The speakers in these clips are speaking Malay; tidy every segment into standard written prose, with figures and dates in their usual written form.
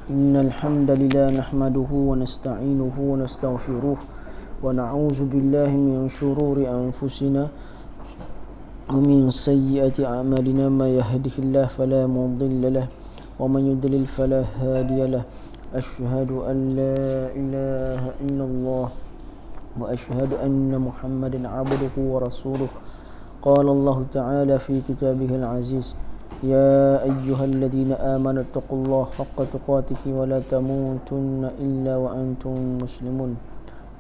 إن الحمد لله نحمده ونستعينه ونستغفره ونعوذ بالله من شرور أنفسنا ومن سيئات أعمالنا ما يهده الله فلا مضل له ومن يضلل فلا هادي له أشهد أن لا إله إلا الله وأشهد أن محمدا عبده ورسوله قال الله تعالى في كتابه العزيز يا أيها الذين آمنوا اتقوا الله حق تقاته ولا تموتن إلا وأنتم مسلمون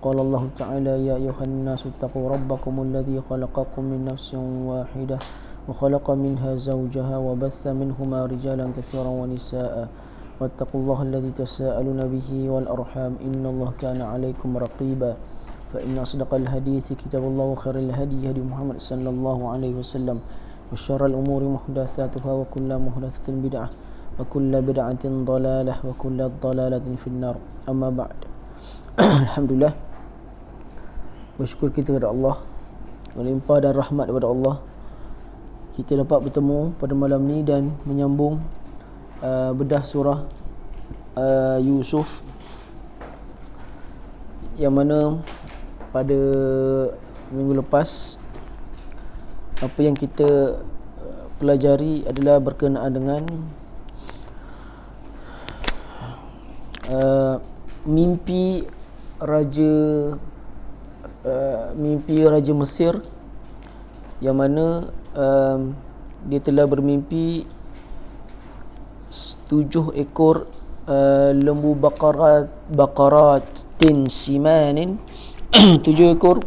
قال الله تعالى يا أيها الناس اتقوا ربكم الذي خلقكم من نفس واحدة وخلق منها زوجها وبث منهما رجالا كثيرا ونساء واتقوا الله الذي تساءلون به والأرحام إن الله كان عليكم رقيبا فإن أصدق الحديث كتاب الله وخير الهدي هدي محمد صلى الله عليه وسلم وشر الأمور محدثاتها وكل محدثة بدعة وكل بدعة ضلالة وكل ضلالة في النار أما بعد Alhamdulillah, bersyukur kita kepada Allah, melimpah dan rahmat daripada Allah, kita dapat bertemu pada malam ni dan menyambung bedah surah Yusuf, yang mana pada minggu lepas apa yang kita pelajari adalah berkenaan dengan mimpi Raja Mesir, yang mana dia telah bermimpi 7 ekor lembu baqaratin simanin 7 ekor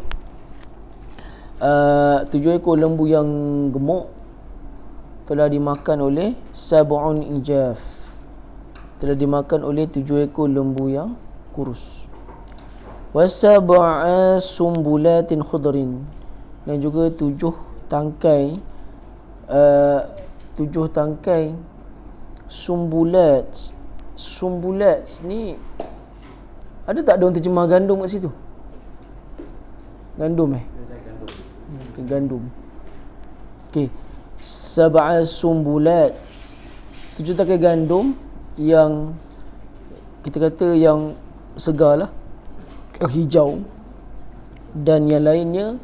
lembu yang gemuk telah dimakan oleh sab'un ijaf, telah dimakan oleh 7 ekor lembu yang kurus. Wa sab'a sumbulatin khudrin, dan juga 7 tangkai sumbulat. Sumbulat ni ada tak daun terjemah gandum kat situ? Gandum gandum. Okey. Sab'a sumbulat, 7 tangkai gandum yang kita kata yang segar lah, hijau, dan yang lainnya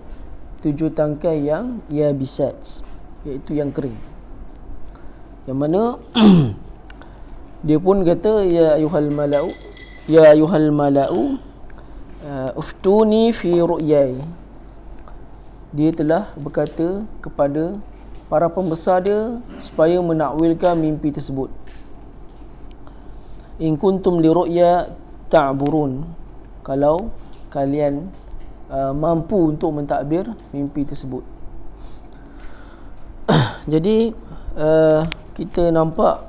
7 tangkai yang yabisat, iaitu yang kering, yang mana dia pun kata ya ayuhal mala'u uftuni fi ru'yai. Dia telah berkata kepada para pembesar dia supaya menakwilkan mimpi tersebut. In kuntum li ru'ya ta'burun, kalau kalian mampu untuk mentadbir mimpi tersebut. Jadi kita nampak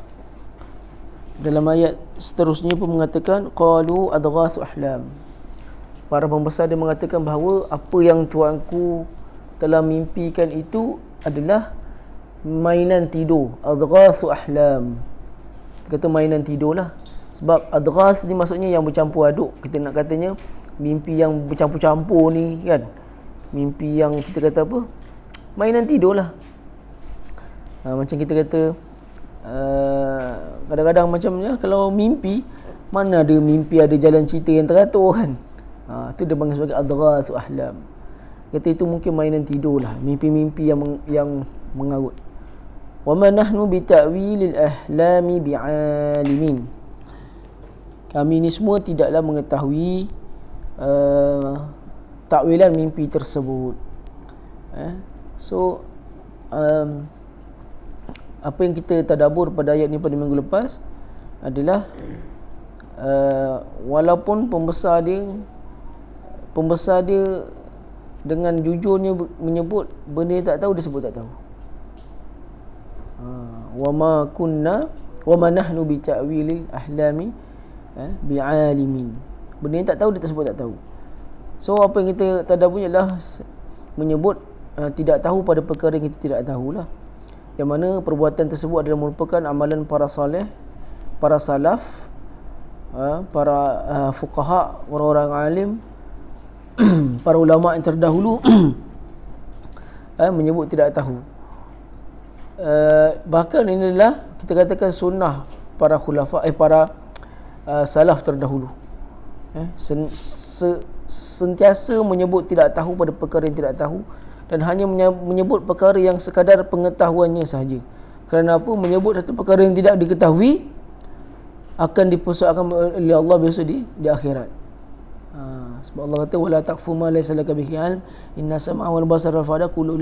dalam ayat seterusnya pun mengatakan qalu adghasu ahlam. Para pembesar dia mengatakan bahawa apa yang tuanku telah mimpikan itu adalah mainan tidur. Adghasu ahlam, kita kata mainan tidur lah. Sebab adghas ni maksudnya yang bercampur aduk. Kita nak katanya mimpi yang bercampur-campur ni kan, mimpi yang kita kata apa, mainan tidur lah. Macam kita kata kadang-kadang macamnya kalau mimpi, mana ada mimpi ada jalan cerita yang teratur kan. Tu dia panggil sebagai adghas ahlam. Kata itu mungkin mainan tidur lah, mimpi-mimpi yang mengarut. Wa ma nahnu bi ta'wilil ahlami bi'alimin. Kami ni semua tidaklah mengetahui takwilan mimpi tersebut. So apa yang kita tadabbur pada ayat ni pada minggu lepas adalah walaupun pembesar dia dengan jujurnya menyebut benda yang tak tahu, dia sebut tak tahu. Wa ma nahnu bi ta'wilil ahlami bi'alimin. Benda yang tak tahu dia tersebut tak tahu. So apa yang kita tadabbur ialah menyebut tidak tahu pada perkara yang kita tidak tahulah, yang mana perbuatan tersebut adalah merupakan amalan para salih, para salaf, para fuqaha, orang-orang alim, para ulama yang terdahulu menyebut tidak tahu. Bahkan ini adalah kita katakan sunnah para khulafa, para salaf terdahulu. Sentiasa menyebut tidak tahu pada perkara yang tidak tahu, dan hanya menyebut perkara yang sekadar pengetahuannya sahaja. Kerana apa? Menyebut satu perkara yang tidak diketahui akan dipersoalkan oleh Allah besok di akhirat. Sebab Allah kata wala taqfu ma laysa laka bihi ilm inna sam'a wal basara wal fuada kullu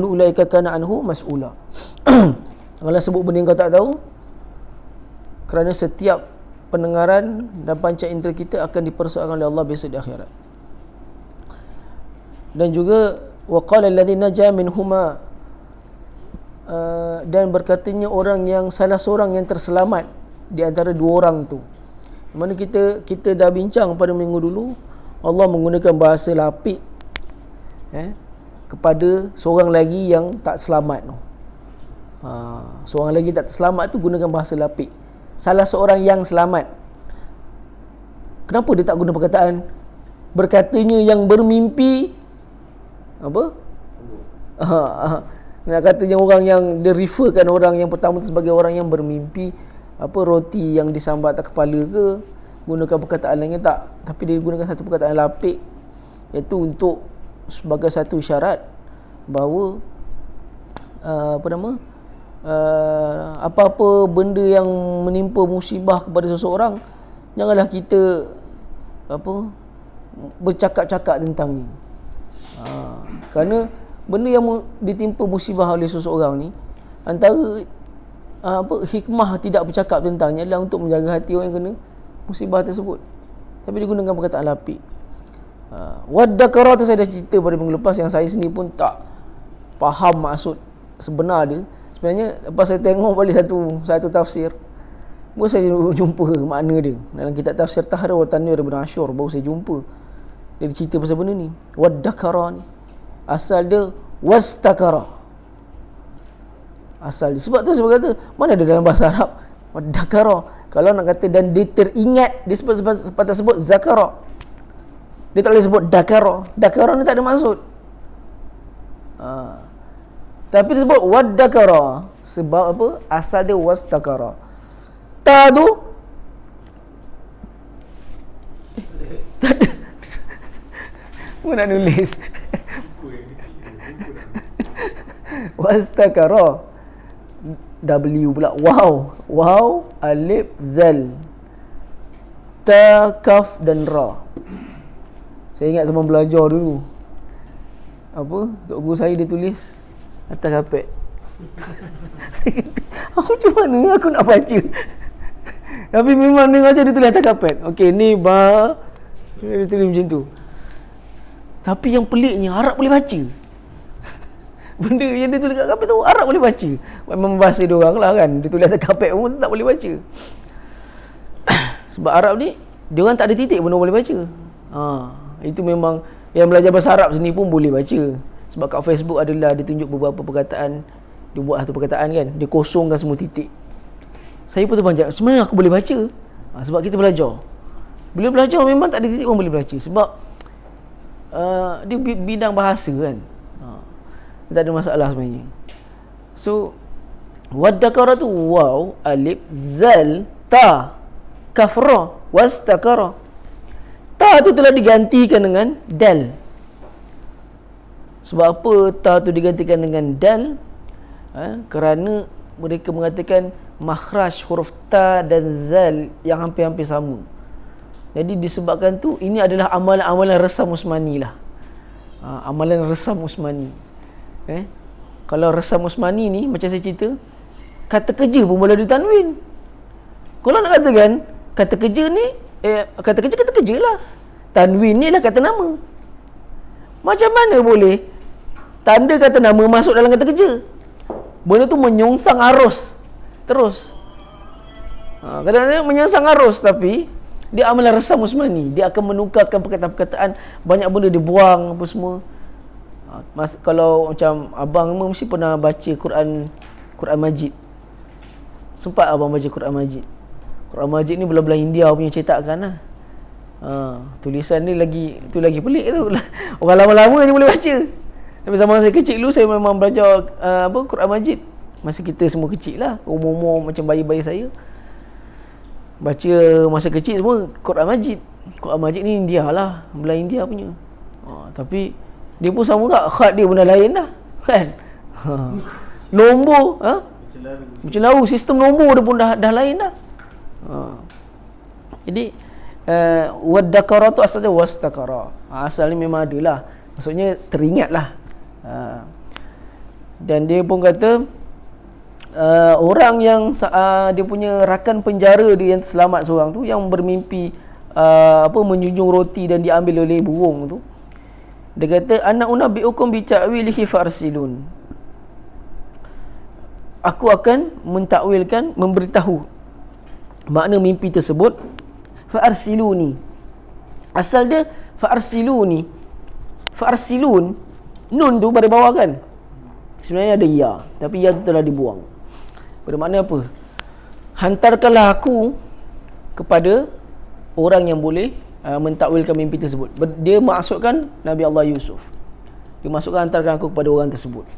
ulaika kana anhu mas'ula. Janganlah sebut benda yang kau tak tahu, kerana setiap pendengaran dan panca indera kita akan dipersoalkan oleh Allah besok di akhirat. Dan juga waqala alladhi naja minhuma, dan berkatanya orang yang salah seorang yang terselamat di antara dua orang tu. Mana kita dah bincang pada minggu dulu, Allah menggunakan bahasa lapik kepada seorang lagi yang tak selamat tu. Seorang lagi tak selamat tu gunakan bahasa lapik. Salah seorang yang selamat. Kenapa dia tak guna perkataan berkatanya yang bermimpi apa? Nak katanya orang yang dia referkan orang yang pertama tu sebagai orang yang bermimpi roti yang disambat atas kepala ke, gunakan perkataan lainnya tak, tapi dia gunakan satu perkataan lapik, iaitu untuk sebagai satu syarat bahawa apa-apa benda yang menimpa musibah kepada seseorang, janganlah kita bercakap-cakap tentangnya. Kerana benda yang ditimpa musibah oleh seseorang ni, antara hikmah tidak bercakap tentangnya adalah untuk menjaga hati orang yang kena musibah tersebut. Tapi digunakan perkataan lapik. Waddakara tu saya dah cerita pada minggu lepas, yang saya sendiri pun tak faham maksud sebenar dia. Sebenarnya lepas saya tengok balik satu tafsir, baru saya jumpa makna dia dalam kitab tafsir Tahrir wa Tanwir Ibn Ashur. Baru saya jumpa dia cerita pasal benda ni. Waddakara ni asal dia wastakara. Asal dia, sebab tu saya kata mana ada dalam bahasa Arab waddakara. Kalau nak kata dan dia teringat, dia sebut zakara, dia tak boleh sebut dakara. Dakara ni tak ada maksud. Tapi dia sebut waddakara sebab apa? Asal dia wastakara. Ta tu tak ada. Mu nak nulis wastakara, W pula, waw alif zal, ta kaf dan ra. Saya ingat zaman belajar dulu, tok guru saya dia tulis atas kapet. Saya kata, macam mana aku nak baca? Tapi memang dia ngajar dia tulis atas kapet. Okey, ni ba, dia tulis macam tu. Tapi yang peliknya, Arab boleh baca. Benda yang dia tulis kat kapet tu Arab boleh baca. Memang bahasa dia orang lah kan, dia tulis atas kapet pun tak boleh baca. Sebab Arab ni dia orang tak ada titik pun boleh baca. Itu memang yang belajar bahasa Arab sini pun boleh baca. Sebab kat Facebook adalah dia tunjuk beberapa perkataan, dia buat satu perkataan kan, dia kosongkan semua titik. Saya pun terpanjang, sebenarnya aku boleh baca. Sebab kita belajar. Bila belajar memang tak ada titik pun boleh baca. Sebab dia bidang bahasa kan. Tak ada masalah sebenarnya. So waddakara tu waw alif zal ta kaf ra wastakara. Ta tu telah digantikan dengan dal. Sebab apa ta tu digantikan dengan dal? Kerana mereka mengatakan makhraj huruf ta dan zal yang hampir-hampir sama. Jadi disebabkan tu ini adalah amalan-amalan resam Usmani lah. Amalan resam Usmani. Kalau resam Usmani ni macam saya cerita, kata kerja pun boleh ditanwin. Kalau nak katakan kata kerja ni kata kerja lah, tanwin ni lah kata nama. Macam mana boleh tanda kata nama masuk dalam kata kerja? Benda tu menyongsang arus terus. Kadang-kadang menyongsang arus, tapi dia amalan resam Usmani. Dia akan menukarkan perkataan-perkataan, banyak benda dia buang apa semua. Kalau macam abang mesti pernah baca Quran Majid. Sempat abang baca Quran Majid. Quran Majid ni belah-belah India punya cetakan lah. Tulisan ni lagi pelik tu. Orang lama-lama je boleh baca. Tapi zaman saya kecil dulu, saya memang belajar Quran Majid. Masa kita semua kecil lah, umur-umur macam bayi-bayi saya. baca masa kecil semua Quran Majid. Quran Majid ni India lah, belah India punya. Tapi dia pun sama tak, khat dia benda lain dah kan. Nombor macam lalu sistem nombor dia pun dah lain dah. Jadi waddakara tu asalnya wastakara. Asalnya memang ada lah, maksudnya teringat lah. Dan dia pun kata orang yang dia punya rakan penjara dia yang selamat seorang tu, yang bermimpi menjunjung roti dan diambil oleh burung tu, dia kata ana unabbiukum bi ta'wilihi farsilun. Aku akan mentakwilkan, memberitahu makna mimpi tersebut. Farsiluni, asal dia farsiluni, farsilun, nun tu pada bawah kan, sebenarnya ada ya, tapi ya tu telah dibuang. Bermakna apa? Hantarkanlah aku kepada orang yang boleh mentakwilkan mimpi tersebut. Dia maksudkan Nabi Allah Yusuf. Dia maksudkan hantarkan aku kepada orang tersebut.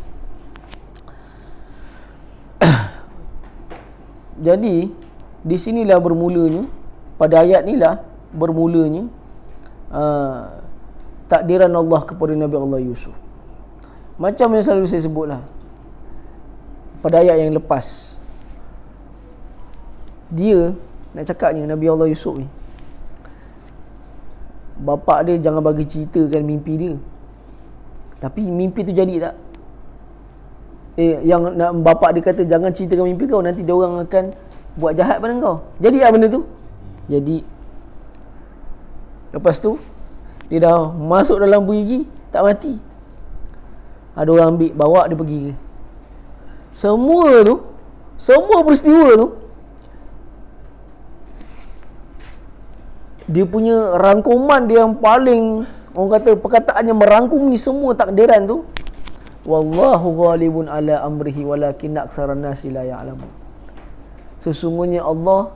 Jadi di sinilah bermulanya, pada ayat inilah bermulanya takdiran Allah kepada Nabi Allah Yusuf. Macam yang selalu saya sebutlah pada ayat yang lepas, dia nak cakapnya Nabi Allah Yusuf ni, bapak dia jangan bagi ceritakan mimpi dia. Tapi mimpi tu jadi tak? Yang bapak dia kata jangan ceritakan mimpi kau, nanti dia orang akan buat jahat pada kau. Jadi apa benda tu? Jadi lepas tu dia dah masuk dalam perigi, tak mati. Ada orang ambil, bawa dia pergi. Semua peristiwa tu, dia punya rangkuman dia yang paling, orang kata perkataan yang merangkum ni semua takdiran tu, wallahu ghalibun ala amrihi walakin aktsaran nasi la ya'lamun. Sesungguhnya Allah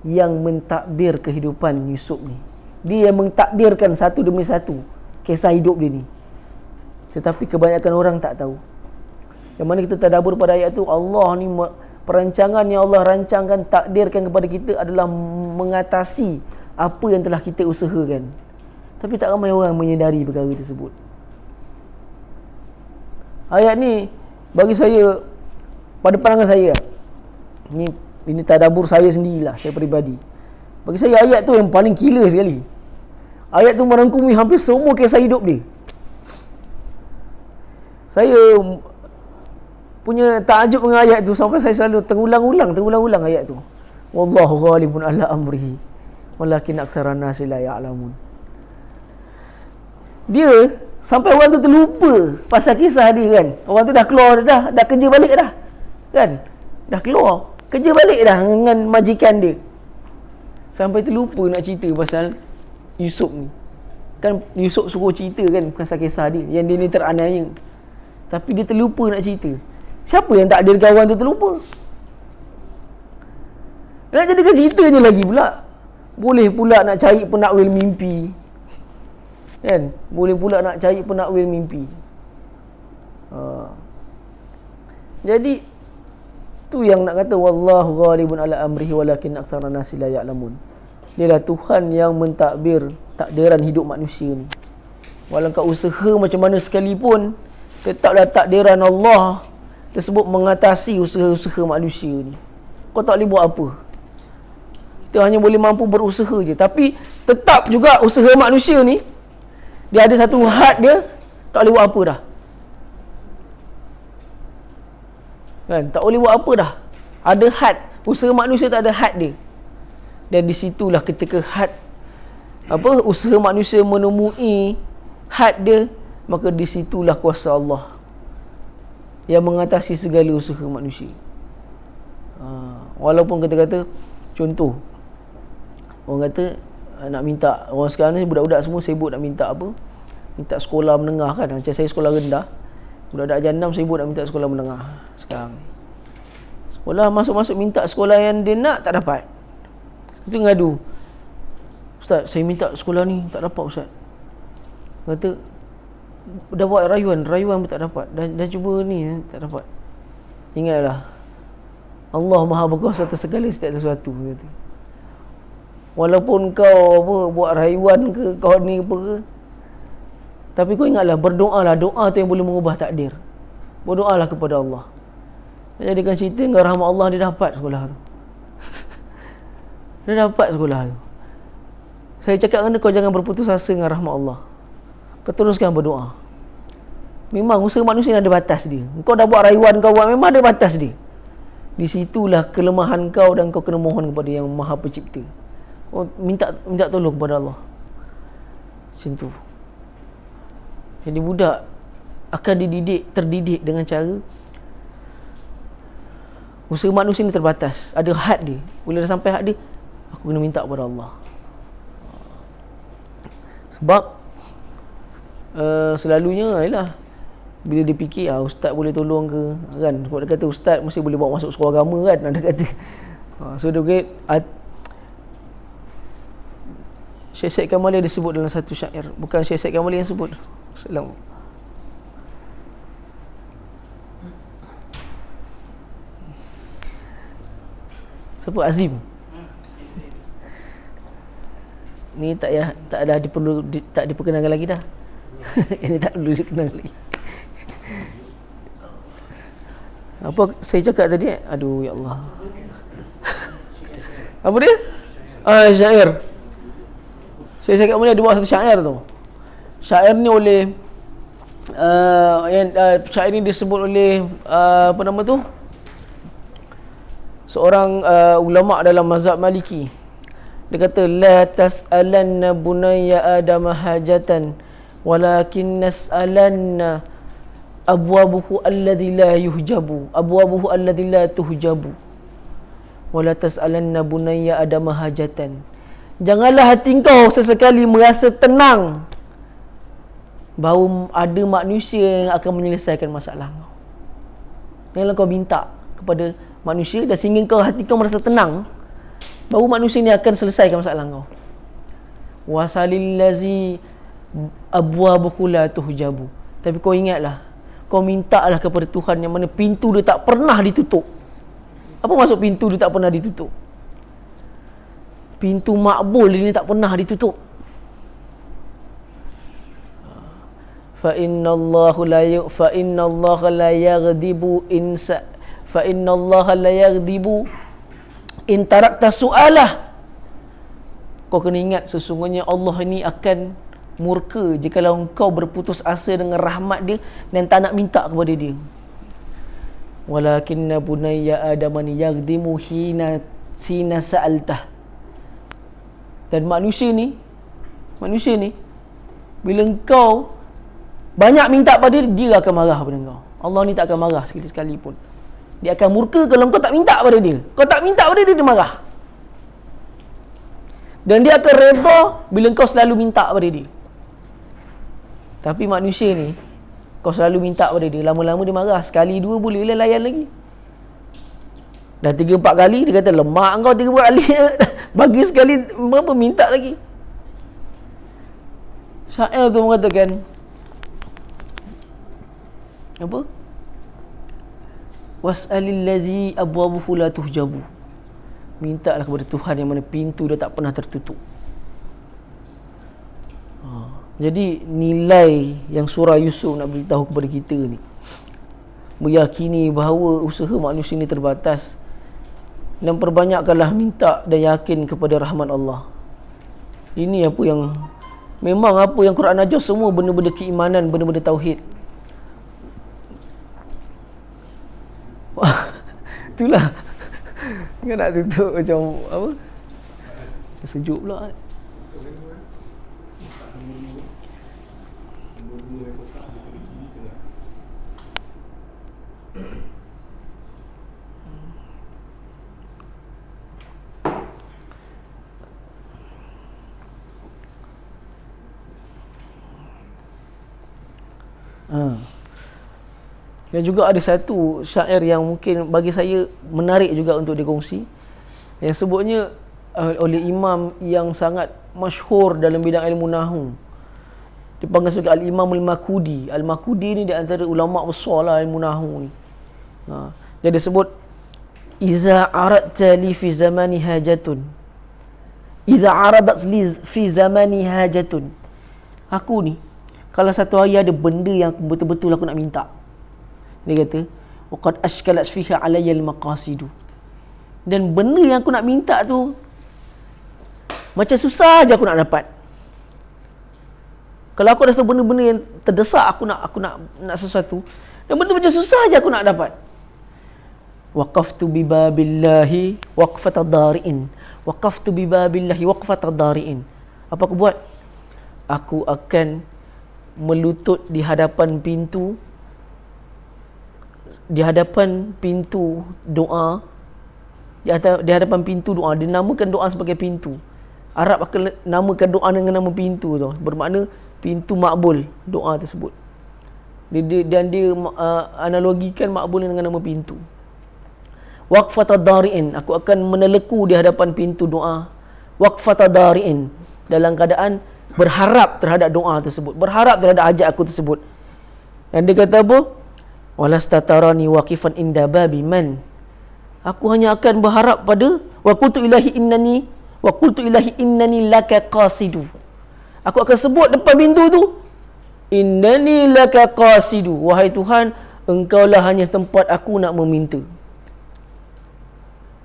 yang mentakdir kehidupan Yusuf ni. Dia yang mentakdirkan satu demi satu kisah hidup dia ni. Tetapi kebanyakan orang tak tahu. Yang mana kita tadabbur pada ayat tu, Allah ni perancangan yang Allah rancangkan, takdirkan kepada kita adalah mengatasi apa yang telah kita usahakan. Tapi tak ramai orang menyedari perkara tersebut. Ayat ni bagi saya, pada pandangan saya, ini tadabbur saya sendirilah, saya peribadi, bagi saya ayat tu yang paling gila sekali. Ayat tu merangkumi hampir semua kisah hidup dia. Saya punya takjub dengan ayat tu sampai saya selalu terulang-ulang ayat tu. Wallahu ghalibun ala amrihi walakin aktsaran nasi la ya'lamun. Dia sampai orang tu terlupa pasal kisah dia kan. Orang tu dah keluar dah kerja balik dah. Kan? Dah keluar, kerja balik dah dengan majikan dia. Sampai terlupa nak cerita pasal Yusuf ni. Kan Yusuf suruh cerita kan pasal kisah dia, yang dia ni teraniaya. Tapi dia terlupa nak cerita. Siapa yang tak ada kawan tu terlupa? Nak jadikan ceritanya lagi pula. Boleh pula nak cari penakwil mimpi. Kan? Boleh pula nak cari penakwil mimpi. Jadi tu yang nak kata wallahu ghalibun ala amrihi walakin aktsaran nasi la ya'lamun. Dialah Tuhan yang mentadbir takdiran hidup manusia ni. Walau kau usaha macam mana sekalipun, tetaplah takdiran Allah tersebut mengatasi usaha-usaha manusia ni. Kau tak boleh buat apa. Kita hanya boleh mampu berusaha je. Tapi tetap juga usaha manusia ni, dia ada satu had dia, tak boleh buat apa dah. Kan? Tak boleh buat apa dah. Ada had. Usaha manusia tak ada had dia. Dan di situlah ketika had usaha manusia menemui had dia, maka di situlah kuasa Allah yang mengatasi segala usaha manusia. Walaupun kita kata, contoh, orang kata nak minta, orang sekarang ni budak-budak semua sibuk nak minta apa? Minta sekolah menengah kan. Macam saya sekolah rendah, budak-budak jam 6 sibuk nak minta sekolah menengah sekarang. Sekolah masuk-masuk minta sekolah yang dia nak, tak dapat. Itu ngadu, Ustaz, saya minta sekolah ni tak dapat Ustaz. Kata dah buat rayuan pun tak dapat. Dah cuba ni tak dapat. Ingatlah, Allah Maha berkuasa atas segala setiap sesuatu, kata. Walaupun kau apa buat rayuan ke, kau ni apa ke, tapi kau ingatlah, berdoalah. Doa tu yang boleh mengubah takdir. Berdoalah kepada Allah. Jadikan cerita dengan rahmat Allah, dia dapat sekolah tu. Dia dapat sekolah tu. Saya cakap dengan dia, kau jangan berputus asa dengan rahmat Allah. Kau teruskan berdoa. Memang usaha manusia ada batas dia. Kau dah buat rayuan kau buat, memang ada batas dia. Di situlah kelemahan kau, dan kau kena mohon kepada Yang Maha Pencipta. Kau minta tolong kepada Allah. Macam tu. Jadi budak akan terdidik dengan cara usaha manusia ni terbatas. Ada had dia. Bila dah sampai had dia, aku kena minta kepada Allah. Sebab selalunya ialah bila dia fikir ustaz boleh tolong ke, kan, sebab dia kata ustaz mesti boleh bawa masuk sekolah agama, kan, ada kata. So dia kata Syekh Said Kamali ada sebut dalam satu syair, bukan Syekh Said Kamali yang sebut. Salam. Siapa? Azim. Ni tak ada tak diperkenalkan lagi dah. Ini tak perlu dikenal lagi. Apa saya cakap tadi? Aduh, ya Allah. Apa dia? Syair. Saya cakap boleh ada buat satu syair tu. Syair ni oleh syair ni disebut oleh apa nama tu? Seorang ulama dalam mazhab Maliki. Dia kata la tas'alanna bunayya adama hajatan walakin nas'alanna abwabuhu alladhi la yuhjabu abwabuhu alladhi la tuhjabu wala tas'alanna bunayya adama hajatan. Janganlah hati kau sesekali merasa tenang bahawa ada manusia yang akan menyelesaikan masalah kau. Janganlah kau minta kepada manusia, dan sehingga hati kau merasa tenang bahawa manusia ni akan selesaikan masalah kau. Wasalil lazi abwabuhu la tuhjabu. Tapi kau ingatlah, kau mintalah kepada Tuhan yang mana pintu dia tak pernah ditutup. Apa maksud pintu dia tak pernah ditutup? Pintu makbul dia tak pernah ditutup. Fa inna Allah la yaghdibu in tarakta su'alah. Kau kena ingat, sesungguhnya Allah ni akan murka jikalau engkau berputus asa dengan rahmat dia dan tak nak minta kepada dia. Walakinna bunayya adamani yaghdimu hina sa'altah. Dan manusia ni bila engkau banyak minta pada dia, dia akan marah pada engkau. Allah ni tak akan marah sekali-sekali pun. Dia akan murka kalau kau tak minta pada dia. Kau tak minta pada dia, dia marah. Dan dia akan redha bila kau selalu minta pada dia. Tapi manusia ni, kau selalu minta pada dia, lama-lama dia marah. Sekali dua boleh lah layan lagi. Dah 3-4 kali dia kata lemak kau 3 kali. Bagi sekali berapa minta lagi. Syair tu mengatakan apa? Was'alil ladzi abwabuhu la tuhjabu. Mintalah kepada Tuhan yang mana pintu dia tak pernah tertutup. Jadi nilai yang surah Yusuf nak beritahu kepada kita ni, meyakini bahawa usaha manusia ni terbatas, dan perbanyakkanlah minta dan yakin kepada rahmat Allah. Ini apa yang memang apa yang Quran ajar, semua benda-benda keimanan, benda-benda tauhid. Wah, itulah. Kan nak tutup macam apa? Sejuk pula. Dan juga ada satu syair yang mungkin bagi saya menarik juga untuk dikongsi, yang sebutnya oleh imam yang sangat masyhur dalam bidang ilmu nahwu, dipanggil sebagai Al-Imam Al-Makudi. Al-Makudi ni di antara ulama besar lah ilmu nahwu ni. Jadi disebut iza aradta li fi zamani hajatun Iza aradat li fi zamani hajatun. Aku ni, kalau satu hari ada benda yang betul-betul aku nak minta, dia kata, waqad ashkalat fiha alayya al-maqasidu. Dan benda yang aku nak minta tu macam susah je aku nak dapat. Kalau aku rasa benda-benda yang terdesak, aku nak sesuatu, dan benda macam susah je aku nak dapat. Waqaftu bi babillahi waqfata dari'in. Waqaftu bi babillahi waqfata dari'in. Apa aku buat? Aku akan melutut di hadapan pintu doa, di hadapan pintu doa. Dia namakan doa sebagai pintu. Arab akan namakan doa dengan nama pintu tu. Bermakna pintu makbul doa tersebut. Dia analogikan makbul dengan nama pintu. Waqfata dari'in, aku akan meneleku di hadapan pintu doa. Waqfata dari'in, dalam keadaan berharap terhadap doa tersebut, berharap terhadap hajat aku tersebut. Dan dia kata apa? Walastatarani waqifan inda babi man. Aku hanya akan berharap pada wa qultu ilahi innani laka qasidu. Aku akan sebut depan pintu tu, innani laka qasidu, wahai Tuhan, engkaulah hanya tempat aku nak meminta.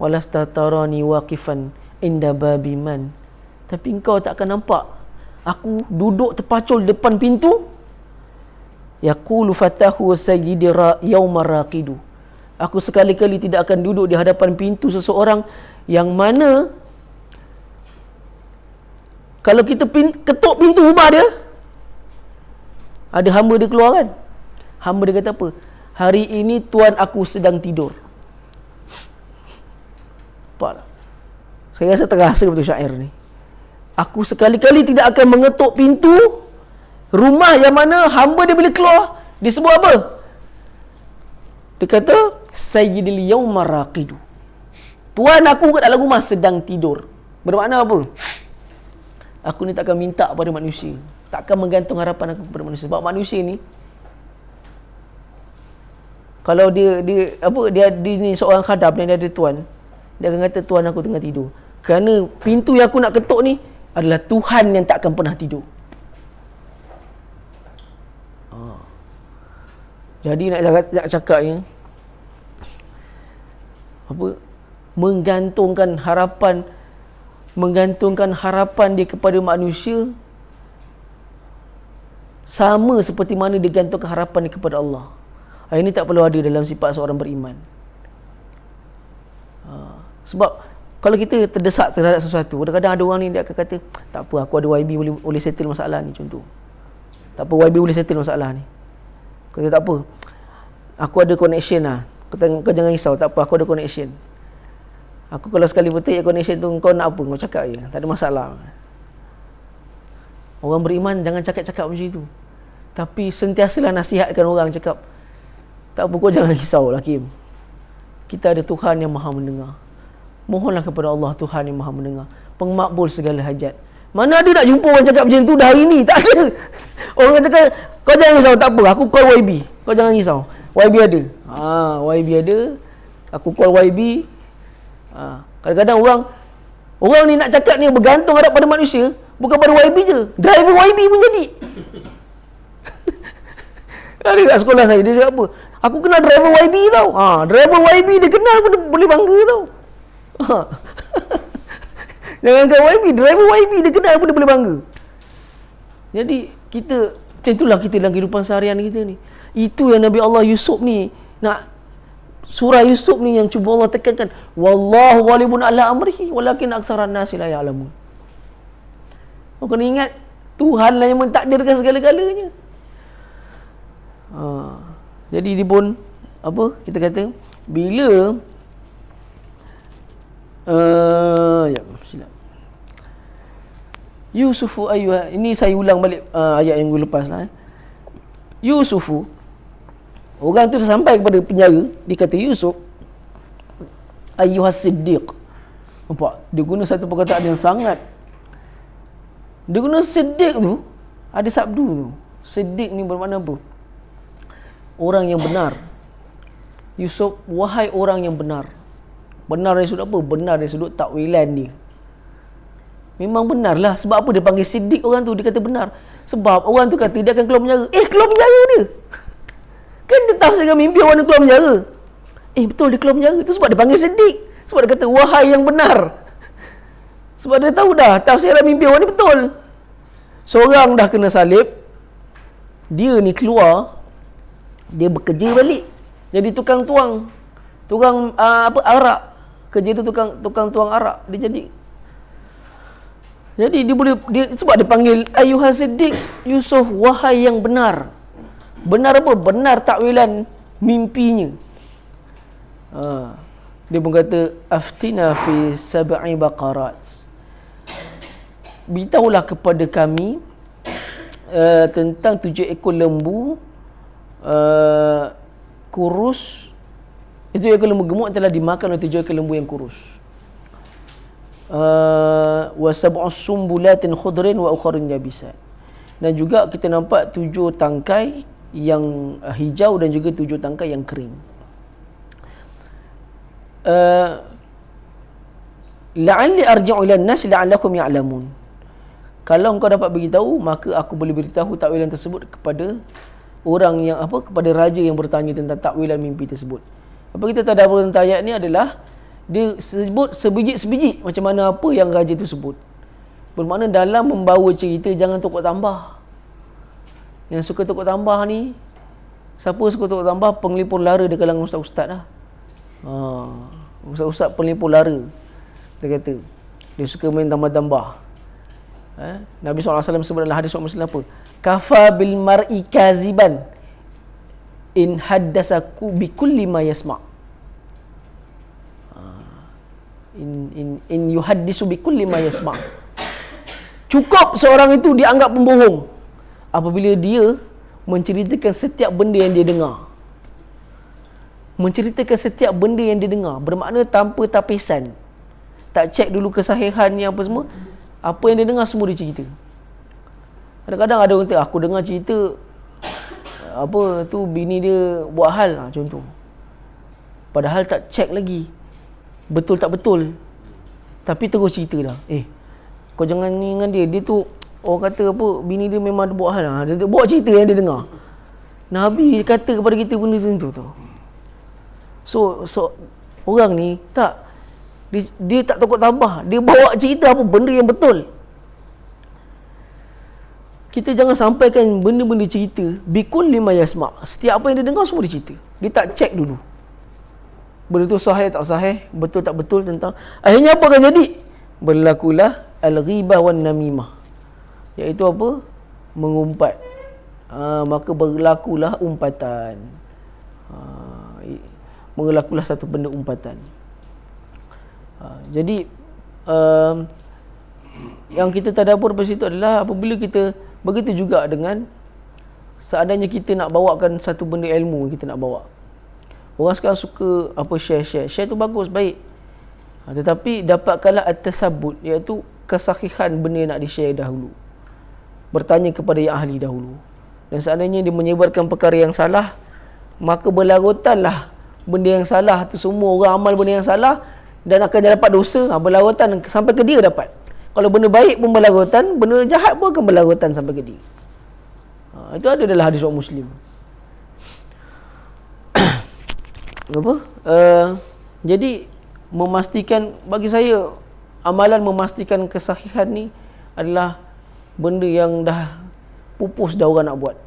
Walastatarani waqifan inda babi man. Tapi engkau tak akan nampak aku duduk terpacul depan pintu. Yaqulu fatahu sayyidi yauma raqidu. Aku sekali-kali tidak akan duduk di hadapan pintu seseorang yang mana kalau kita ketuk pintu rumah dia, ada hamba dia keluar kan. Hamba dia kata apa? Hari ini tuan aku sedang tidur. Nampak tak? Saya rasa terasa betul syair ni. Aku sekali-kali tidak akan mengetuk pintu rumah yang mana hamba dia bila keluar, dia sebut apa? Dia kata, Sayyidil yawma raqidu. Tuan aku kat dalam rumah sedang tidur. Bermakna apa? Aku ni takkan minta pada manusia. Takkan menggantung harapan aku kepada manusia. Sebab manusia ni, kalau dia ni seorang khadam dan dia ada tuan, dia akan kata tuan aku tengah tidur. Kerana pintu yang aku nak ketuk ni adalah Tuhan yang takkan pernah tidur. Jadi nak cakapnya apa? Menggantungkan harapan dia kepada manusia sama seperti mana dia gantungkan harapan dia kepada Allah. Ini tak perlu ada dalam sifat seorang beriman. Sebab kalau kita terdesak terhadap sesuatu, kadang-kadang ada orang ni dia akan kata, tak apa, aku ada YB boleh settle masalah ni, contoh. Tak apa, YB boleh settle masalah ni. Kata tak apa, aku ada connection lah. Kau jangan risau, tak apa, aku ada connection. Aku kalau sekali petik connection tu, kau nak apa, kau cakap je, tak ada masalah. Orang beriman jangan cakap-cakap macam itu. Tapi sentiasalah nasihatkan orang, cakap, tak apa, kau jangan risau lah Kim. Kita ada Tuhan yang maha mendengar. Mohonlah kepada Allah, Tuhan yang maha mendengar, pengmakbul segala hajat. Mana ada nak jumpa orang cakap macam tu dah hari ni? Tak ada. Orang cakap, kau jangan risau, tak apa, aku call YB. Kau jangan risau, YB ada. YB ada, aku call YB. Kadang-kadang orang ni nak cakap ni bergantung harap pada manusia, bukan pada YB je, driver YB pun jadi. Ada kat sekolah saya, dia cakap apa? Aku kenal driver YB tau. Driver YB dia kenal pun dia boleh bangga tau. Jangan kata YB, driver YB dia kenal pun dia boleh bangga. Jadi kita, macam itulah kita dalam kehidupan seharian kita ni. Itu yang Nabi Allah Yusuf ni nak, surah Yusuf ni yang cuba Allah tekankan, wallahu ghalibun ala amrihi walakin aksaran nasi la ya'lamun. Kau kena ingat Tuhan lah yang mentakdirkan segala-galanya. Jadi dia pun apa kita kata, bila silap Yusufu ayyuha, ini saya ulang balik ayat yang minggu lepas lah. Yusufu, orang tu sampai kepada penjara, dia kata Yusuf ayyuhas siddiq. Nampak? Dia guna satu perkataan yang sangat, dia guna siddiq tu, ada sabdu tu. Siddiq ni bermakna apa? Orang yang benar. Yusuf, wahai orang yang benar. Benar dari sudut apa? Benar dari sudut takwilan dia. Memang benar lah. Sebab apa dia panggil siddiq orang tu? Dia kata benar. Sebab orang tu kata dia akan keluar penjara. Keluar penjara dia. Kan dia tahu dengan mimpi orang tu keluar penjara. Betul dia keluar penjara. Itu sebab dia panggil siddiq. Sebab dia kata wahai yang benar. Sebab dia tahu dah tafsiran mimpi orang ni betul. Seorang dah kena salib. Dia ni keluar. Dia bekerja balik. Jadi tukang tuang. Tukang arak. Kerja dia tukang tuang arak. Jadi dia boleh sebab dia panggil ayyuhas siddiq Yusuf, wahai yang benar. Benar apa? Benar takwilan mimpinya. Dia pun kata aftina fi sab'i baqarat. Beritahulah kepada kami tentang 7 ekor lembu kurus. Itu ekor lembu gemuk telah dimakan oleh 7 ekor lembu yang kurus. Wa sab'us sumbulatin khudrin wa ukharin yabisat. Dan juga kita nampak 7 tangkai yang hijau dan juga 7 tangkai yang kering. La'alli arji'u ilan nas la'allakum ya'lamun. Kalau engkau dapat beritahu, maka aku boleh beritahu takwilan tersebut kepada orang yang kepada raja yang bertanya tentang takwilan mimpi tersebut. Apa kita tadabbur tentang ayat ni adalah dia sebut sebiji-sebiji macam mana apa yang raja tu sebut. Bermakna dalam membawa cerita jangan tukar tambah. Yang suka tukar tambah ni, siapa suka tukar tambah? Penglipur lara di kalangan ustaz-ustaz lah. Ustaz-ustaz penglipur lara. Dia kata dia suka main tambah-tambah. Nabi SAW sebut dalam hadis Muslim apa? Kafa bil mar'i kaziban in haddasaku bi kulli ma yasma'. In yuhaddisu bi kulli ma yasma'. Cukup seorang itu dianggap pembohong apabila dia menceritakan setiap benda yang dia dengar. Menceritakan setiap benda yang dia dengar, bermakna tanpa tapisan. Tak cek dulu kesahihannya apa semua. Apa yang dia dengar semua dia cerita. Kadang-kadang ada orang kata, aku dengar cerita apa tu bini dia buat hal, contoh. Padahal tak cek lagi betul tak betul. Tapi terus cerita dah. Kau jangan ni dengan dia. Dia tu orang kata apa, bini dia memang ada buat hal. Dia buat cerita yang dia dengar. Nabi kata kepada kita benda tu tu. So orang ni dia tak takut tambah. Dia bawa cerita apa benda yang betul. Kita jangan sampaikan benda-benda cerita bikul lima yasma'. Setiap apa yang dia dengar semua dia cerita. Dia tak cek dulu. Benda tu sahih tak sahih, betul tak betul tentang. Akhirnya apa akan jadi? Berlakulah al-ghibah wan namimah. Iaitu apa? Mengumpat. Maka berlakulah umpatan. Berlakulah satu benda umpatan. Jadi yang kita tadabbur pada situ adalah apabila kita begitu juga dengan seandainya kita nak bawakan satu benda ilmu kita nak bawa. Orang sekarang suka share tu bagus, baik. Tetapi dapatkanlah at-tasabbut, iaitu kesahihan benda yang nak di-share dahulu. Bertanya kepada yang ahli dahulu. Dan seandainya dia menyebarkan perkara yang salah, maka berlarutanlah benda yang salah tu, semua orang amal benda yang salah dan akan dapat dosa, berlarutan sampai ke dia dapat. Kalau benda baik pun berlarutan, benda jahat pun akan berlarutan sampai ke dia. Itu ada dalam hadis orang Muslim. Jadi memastikan, bagi saya amalan memastikan kesahihan ni adalah benda yang dah pupus dah orang nak buat.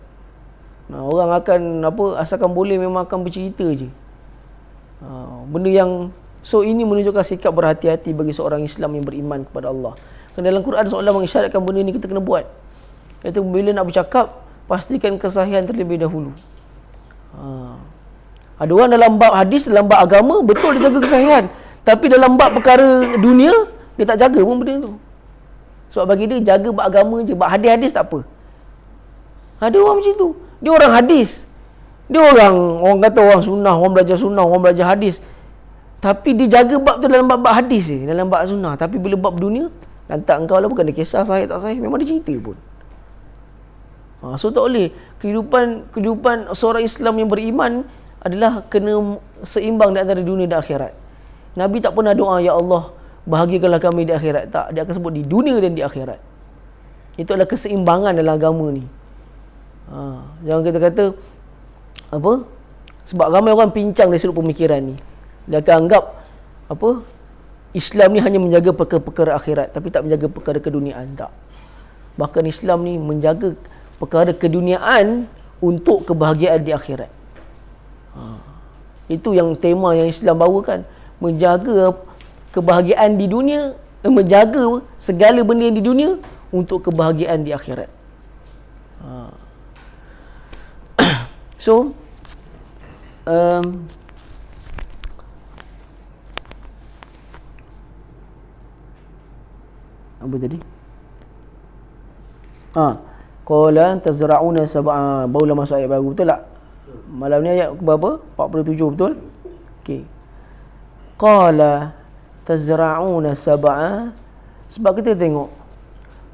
Orang akan asalkan boleh memang akan bercerita je. Benda yang ini menunjukkan sikap berhati-hati bagi seorang Islam yang beriman kepada Allah. Kerana dalam Quran Allah mengisyaratkan benda ni kita kena buat. Iaitu bila nak bercakap, pastikan kesahihan terlebih dahulu. Ada orang dalam bab hadis, dalam bab agama, betul dia jaga kesahihan. Tapi dalam bab perkara dunia, dia tak jaga pun benda tu. Sebab bagi dia, jaga bab agama je. Bab hadis-hadis tak apa. Ada orang macam tu. Dia orang hadis. Dia orang kata orang sunnah, orang belajar sunnah, orang belajar hadis. Tapi dia jaga bab tu dalam bab hadis je, dalam bab sunnah. Tapi bila bab dunia, lantak engkau lah, bukan dia kisah sahih tak sahih, memang dia cerita pun. So tak boleh. Kehidupan seorang Islam yang beriman adalah kena seimbang di antara dunia dan akhirat. Nabi tak pernah doa, ya Allah, bahagikanlah kami di akhirat. Tak, dia akan sebut di dunia dan di akhirat. Itu adalah keseimbangan dalam agama ni. Jangan kita kata apa? Sebab ramai orang pincang dari sudut pemikiran ni. Dia akan anggap apa? Islam ni hanya menjaga perkara-perkara akhirat, tapi tak menjaga perkara keduniaan. Tak. Bahkan Islam ni menjaga perkara keduniaan untuk kebahagiaan di akhirat. Itu yang tema yang Islam bawakan, menjaga kebahagiaan di dunia, menjaga segala benda di dunia untuk kebahagiaan di akhirat. So apa tadi? Qala tazra'una sab'a, barulah masuk ayat baru, betul tak? Malam ni ayat berapa? 47, betul? Okey. Qala tazra'una sab'a, sebab kita tengok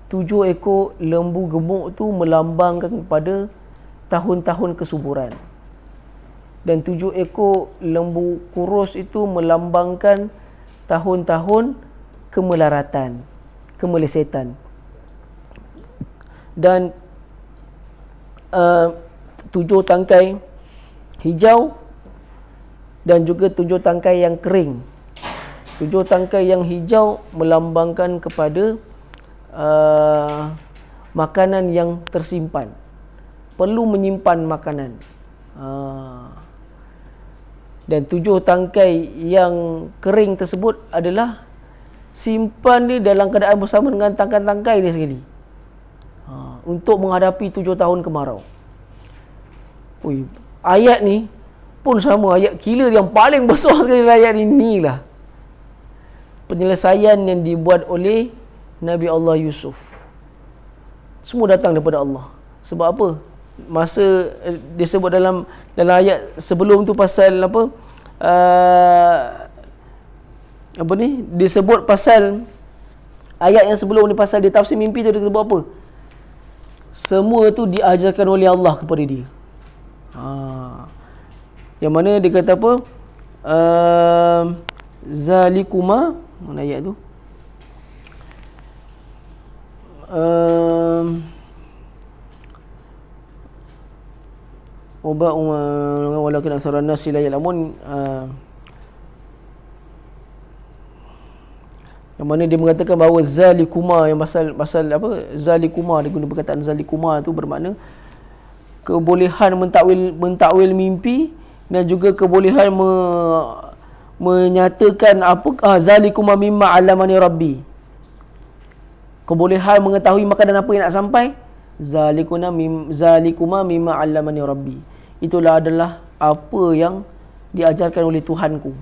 7 ekor lembu gemuk tu melambangkan kepada tahun-tahun kesuburan. Dan 7 ekor lembu kurus itu melambangkan tahun-tahun kemelaratan, kemelesetan. Dan 7 tangkai hijau dan juga 7 tangkai yang kering. 7 tangkai yang hijau melambangkan kepada makanan yang tersimpan. Perlu menyimpan makanan. Dan 7 tangkai yang kering tersebut adalah simpan dia dalam keadaan bersama dengan tangkai-tangkai dia sekali. Untuk menghadapi 7 tahun kemarau. Ayat ni pun sama, ayat killer yang paling besar sekali dalam ayat ni lah penyelesaian yang dibuat oleh Nabi Allah Yusuf. Semua datang daripada Allah. Sebab apa? Masa disebut dalam ayat sebelum tu pasal apa? Apa ni? Disebut pasal ayat yang sebelum ni pasal dia tafsir mimpi tu, dia sebut apa? Semua tu diajarkan oleh Allah kepada dia. Yang mana dia kata apa? Zalikuma, mana ayat tu? Walakin aksaran nas la ya'lamun. Yang mana dia mengatakan bahawa zalikuma, yang pasal apa? Zalikuma, dia guna perkataan zalikuma tu bermakna kebolehan mentakwil mimpi dan juga kebolehan menyatakan apa zalikuma mimma 'allamani rabbi. Kebolehan mengetahui makanan apa yang nak sampai, zalikuma mimma 'allamani rabbi. Itulah adalah apa yang diajarkan oleh Tuhanku.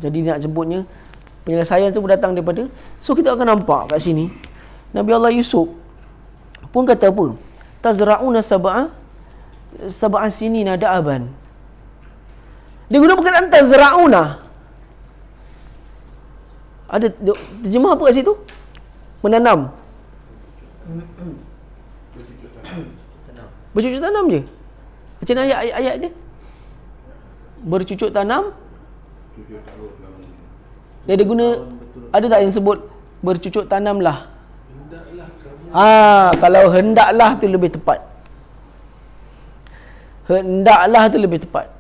Jadi nak sebutnya penyelesaian itu datang daripada. So kita akan nampak kat sini Nabi Allah Yusuf pun kata apa? Tazra'una sab'a sinina da'aban. Dia guna perkataan tazra'una. Ada terjemah apa kat situ? Menanam. Bercucuk tanam je. Macam mana ayat dia? Bercucuk tanam. Dia ada guna, ada tak yang sebut bercucuk tanamlah? Kalau hendaklah tu lebih tepat. Hendaklah tu lebih tepat.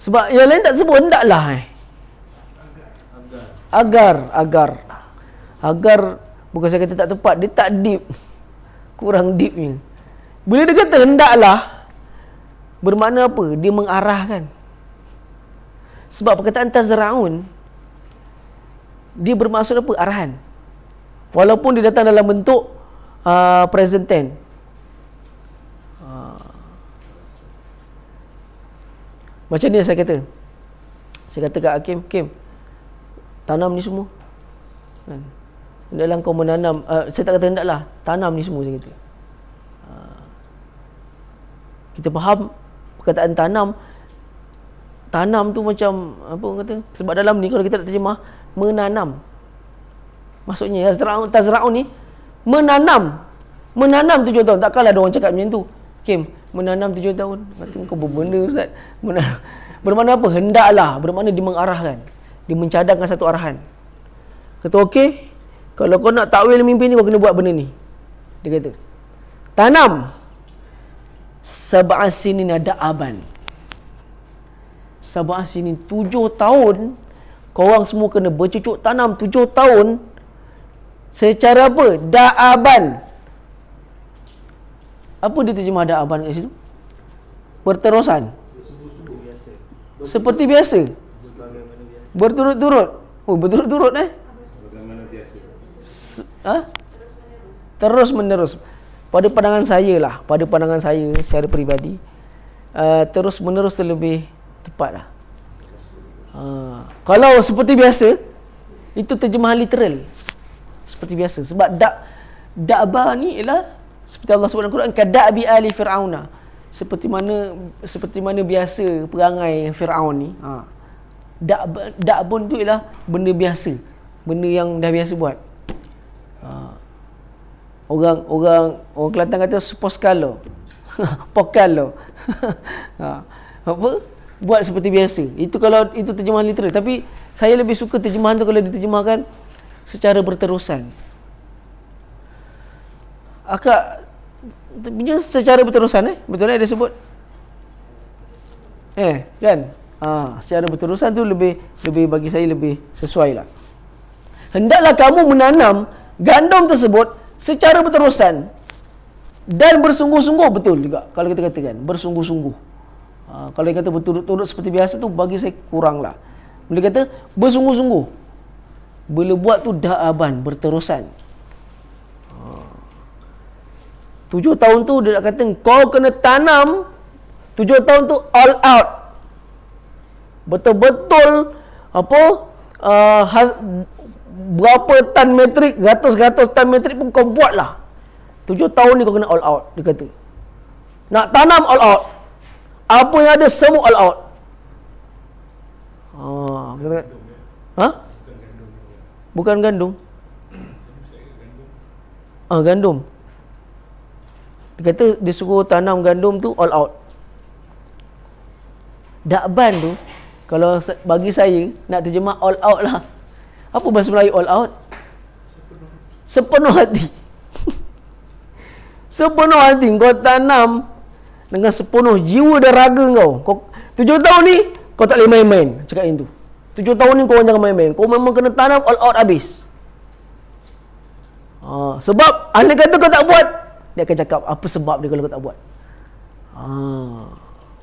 Sebab yang lain tak sebut hendaklah. Agar bukan saya kata tak tepat, dia tak deep. Kurang deepnya. Bila dia kata hendaklah, bermakna apa? Dia mengarahkan. Sebab perkataan tazra'un, dia bermaksud apa? Arahan. Walaupun dia datang dalam bentuk present tense. Macam ni saya kata. Saya kata kat Hakim, Kim, tanam ni semua. Kan? Hendaklah kau menanam. Saya tak kata hendaklah, tanam ni semua saya kata. Kita faham perkataan tanam. Tanam tu macam apa orang kata? Sebab dalam ni kalau kita nak terjemah menanam. Maksudnya tazra'un ni menanam. Menanam 7 tahun. Takkanlah ada orang cakap macam tu. Kim, menanam 7 tahun. Kata kau berbenda ustaz. Bermakna apa? Hendaklah. Bermakna dia mengarahkan. Dia mencadangkan satu arahan. Kata okey, kalau kau nak takwil mimpi ni, kau kena buat benda ni. Dia kata, tanam sab'a sinin da'aban. Sab'a sinin, 7 tahun, korang semua kena bercucuk tanam 7 tahun secara apa? Da'aban. Apa dia terjemah da'aban kat situ? Berterusan. Seperti biasa. Berturut-turut. Oh, berturut-turut terus menerus. Pada pandangan saya secara peribadi, terus menerus lebih tepat lah. Kalau seperti biasa, itu terjemahan literal. Seperti biasa. Sebab da'ba ni ialah seperti Allah sebut dalam Quran, kada'bi ali fir'auna. Seperti mana biasa perangai Firaun ni. Da'bun tu ialah benda biasa, benda yang dah biasa buat. Orang Kelantan kata poskalo. Pokalo. Apa? Buat seperti biasa. Itu kalau itu terjemahan literal. Tapi saya lebih suka terjemahan tu kalau diterjemahkan secara berterusan. Akak punya secara berterusan betul dia sebut. Kan? Secara berterusan tu lebih bagi saya lebih sesuai lah. Hendaklah kamu menanam gandum tersebut secara berterusan dan bersungguh-sungguh. Betul juga kalau kita katakan bersungguh-sungguh. Kalau dia kata berturut-turut seperti biasa tu bagi saya kurang lah. Boleh kata bersungguh-sungguh. Bila buat tu da'aban, berterusan. 7 tahun tu dia nak kata kau kena tanam 7 tahun tu all out. Betul-betul berapa tan metrik, ratus-ratus tan metrik pun kau buat lah. 7 tahun ni kau kena all out, dia kata. Nak tanam all out. Apa yang ada semua all out. Bukan gandum. Gandum. Dia kata dia suruh tanam gandum tu all out. Da'ban tu kalau bagi saya nak terjemah all out lah. Apa bahasa Melayu all out? Sepenuh hati. Sepenuh hati kau tanam dengan sepenuh jiwa dan raga kau. 7 tahun ni kau tak boleh main-main, cakap yang tu. 7 tahun ni kau jangan main-main. Kau memang kena tanam all out habis. Sebab andai kata kau tak buat, dia akan cakap apa sebab dia kalau kau tak buat.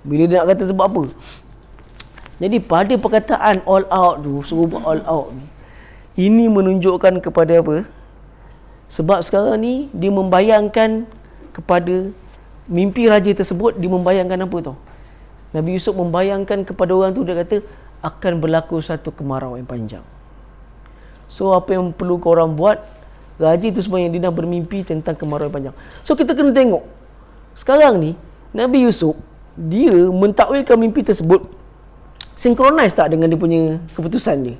Bila dia nak kata sebab apa. Jadi pada perkataan all out tu, suruh buat all out ni, ini menunjukkan kepada apa? Sebab sekarang ni dia membayangkan kepada mimpi raja tersebut, dia membayangkan apa tau? Nabi Yusuf membayangkan kepada orang tu, dia kata akan berlaku satu kemarau yang panjang. So apa yang perlu korang buat? Raja tu sebenarnya dia dah bermimpi tentang kemarau yang panjang. So kita kena tengok sekarang ni Nabi Yusuf dia mentakwilkan mimpi tersebut synchronize tak dengan dia punya keputusan dia?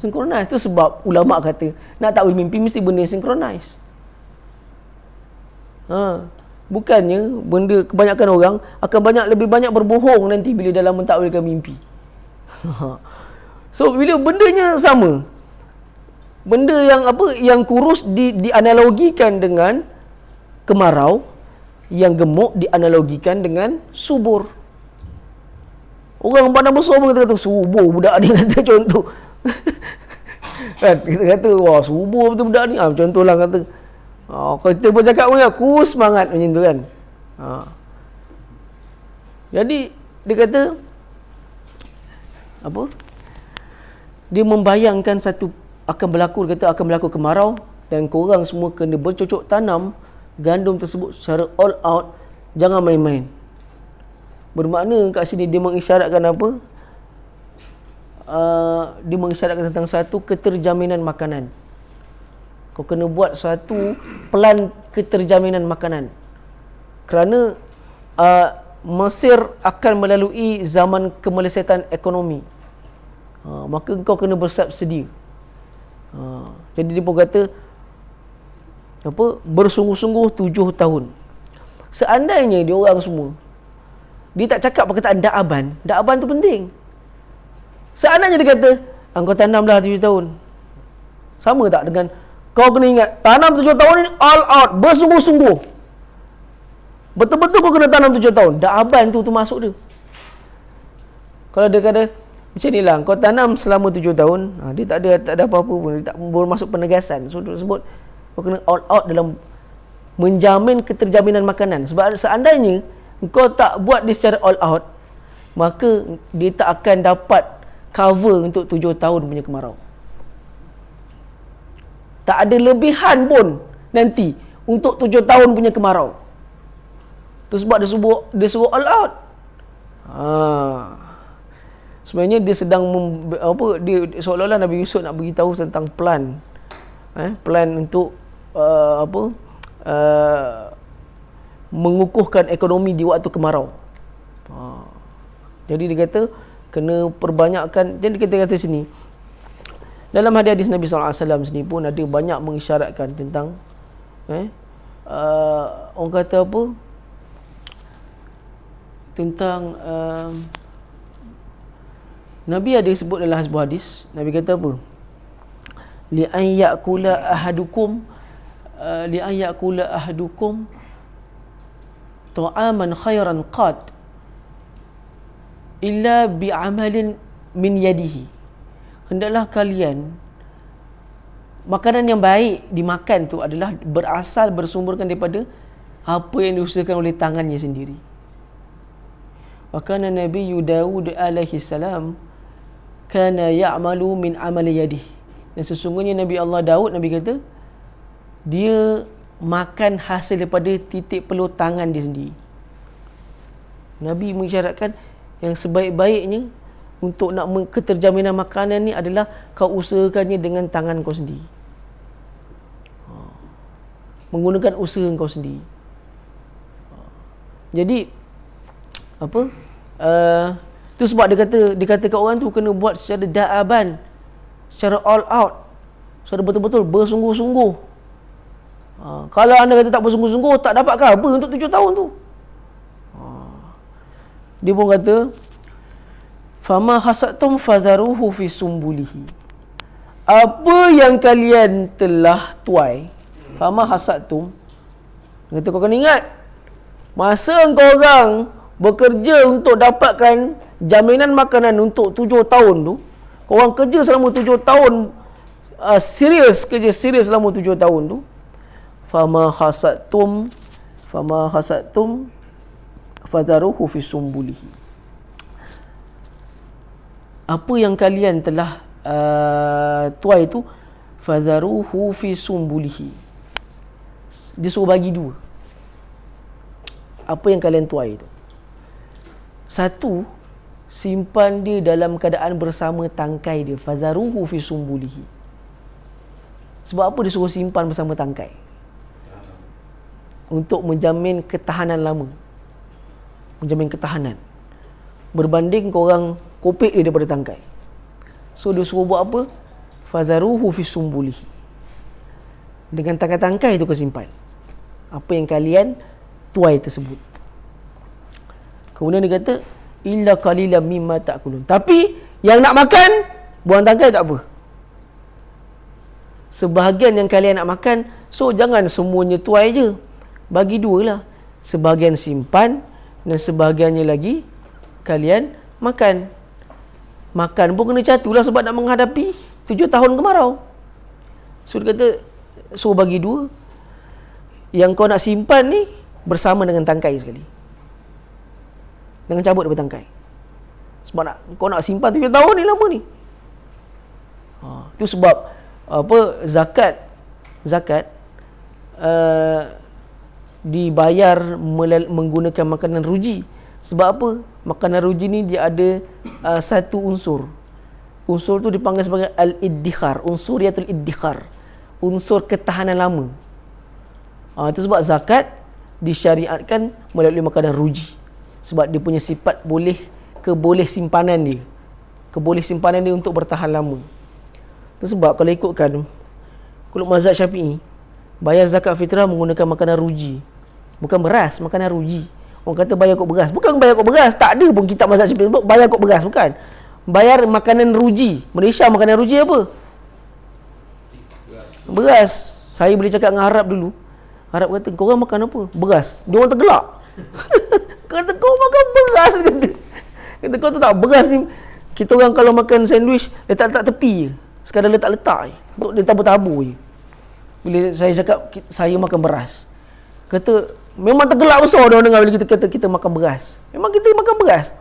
Synchronize. Tu sebab ulama kata nak takwil mimpi mesti benda yang synchronize. Bukannya benda kebanyakan orang akan lebih banyak berbohong nanti bila dalam mentakwilkan mimpi. So bila bendanya sama, benda yang kurus dianalogikan dengan kemarau, yang gemuk dianalogikan dengan subur. Orang pandang besar pun kata subur budak ni, kata contoh. Kan kita kata wah subur betul budak ni, contohlah kata. Kita pun cakap pun aku semangat macam tu kan. Jadi dia kata apa? Dia membayangkan satu akan berlaku, dia kata akan berlaku kemarau dan korang semua kena bercocok tanam gandum tersebut secara all out, jangan main-main. Bermakna kat sini dia mengisyaratkan apa? Dia mengisyaratkan tentang satu keterjaminan makanan. Kau kena buat satu pelan keterjaminan makanan. Kerana Mesir akan melalui zaman kemelesetan ekonomi. Maka kau kena bersiap sedia. Jadi dia pun kata bersungguh-sungguh 7 tahun. Seandainya dia orang semua dia tak cakap perkataan da'aban tu penting. Seandainya dia kata Kau tanam dah 7 tahun. Sama tak dengan kau kena ingat, tanam 7 tahun ni all out, bersungguh-sungguh. Betul-betul kau kena tanam 7 tahun. Dah aban tu masuk dia. Kalau dia kata macam ni lah, kau tanam selama 7 tahun, dia tak ada apa-apa pun, dia tak boleh masuk penegasan. So dia sebut kau kena all out dalam menjamin keterjaminan makanan. Sebab seandainya kau tak buat dia secara all out, maka dia tak akan dapat cover untuk 7 tahun punya kemarau. Tak ada lebihan pun nanti untuk 7 tahun punya kemarau. Itu sebab dia suruh all out. Sebenarnya dia sedang dia seolah-olah Nabi Yusuf nak beritahu tentang plan. Plan untuk mengukuhkan ekonomi di waktu kemarau. Jadi dia kata kena perbanyakkan. Dan dia kata sini dalam hadis Nabi SAW sini pun ada banyak mengisyaratkan tentang orang kata apa, tentang Nabi ada sebut dalam sebuah hadis. Nabi kata apa? Li an ya'kula ahadukum ta'aman khairan qad illa bi'amalin min yadihi. Hendaklah kalian, makanan yang baik dimakan tu adalah bersumberkan daripada apa yang diusahakan oleh tangannya sendiri. Wakana Nabi Dawud alaihi salam kana ya'malu min amali yadihi. Dan sesungguhnya Nabi Allah Daud, Nabi kata dia makan hasil daripada titik peluh tangan dia sendiri. Nabi mengisyaratkan yang sebaik-baiknya untuk nak keterjaminan makanan ni adalah kau usahakannya dengan tangan kau sendiri. Menggunakan usaha kau sendiri. Jadi apa? Tu sebab dia kata kat orang tu kena buat secara da'aban, secara all out, secara betul-betul bersungguh-sungguh. Kalau anda kata tak bersungguh-sungguh, tak dapat cover untuk 7 tahun tu. Dia pun kata fama hasatum fazaruhu fi sumbulihi. Apa yang kalian telah tuai, fama hasatum, kata kau kena ingat, masa kau orang bekerja untuk dapatkan jaminan makanan untuk 7 tahun tu, kau orang kerja selama 7 tahun, kerja serius selama 7 tahun tu, fama hasatum fazaruhu fi sumbulihi. Apa yang kalian telah tuai itu, fazaruhu fi sumbulihi. Dia suruh bagi 2. Apa yang kalian tuai itu, 1, simpan dia dalam keadaan bersama tangkai dia, fazaruhu fi sumbulihi. Sebab apa dia suruh simpan bersama tangkai? Untuk menjamin ketahanan lama, menjamin ketahanan, berbanding korang kopek dia daripada tangkai. So dia suruh buat apa? Fazaruhu fi sumbulihi. Dengan tangkai-tangkai tu kau simpan apa yang kalian tuai tersebut. Kemudian dia kata illa qalilan mimma ta'kulun. Tapi yang nak makan, buang tangkai tak apa. Sebahagian yang kalian nak makan, so jangan semuanya tuai je. Bagi 2 lah. Sebahagian simpan dan sebahagiannya lagi kalian makan. Makan pun kena catulah sebab nak menghadapi 7 tahun kemarau. So dia kata suruh bagi 2. Yang kau nak simpan ni bersama dengan tangkai sekali. Jangan cabut daripada tangkai. Sebab kau nak simpan 7 tahun ni lama ni. Itu sebab zakat dibayar menggunakan makanan ruji. Sebab apa? Makanan ruji ni dia ada satu unsur. Unsur tu dipanggil sebagai al-iddikhar, unsuriyatul iddikhar, unsur ketahanan lama. Itu sebab zakat disyariatkan melalui makanan ruji. Sebab dia punya sifat keboleh simpanan dia. Keboleh simpanan dia untuk bertahan lama. Itu sebab kalau ikutkan mazhab Syafi'i, bayar zakat fitrah menggunakan makanan ruji. Bukan beras, makanan ruji. Orang kata bayar kod beras. Bukan bayar kod beras. Tak ada pun kitab mazhab Syafi'i sebut bayar kod beras. Bukan. bayar makanan ruji. Malaysia makanan ruji apa? Beras. Saya boleh cakap dengan Arab dulu. Arab kata, korang makan apa? Beras. Dia orang tergelak. Kata, kau makan beras. Kata, kau tahu tak, beras ni, kita orang kalau makan sandwich, letak-letak tepi je. Sekadar letak-letak je. Untuk dia tabur-tabur je. Bila saya cakap, saya makan beras. Kata, memang tergelak besar dia orang dengar bila kita kata kita makan beras. Memang kita makan beras.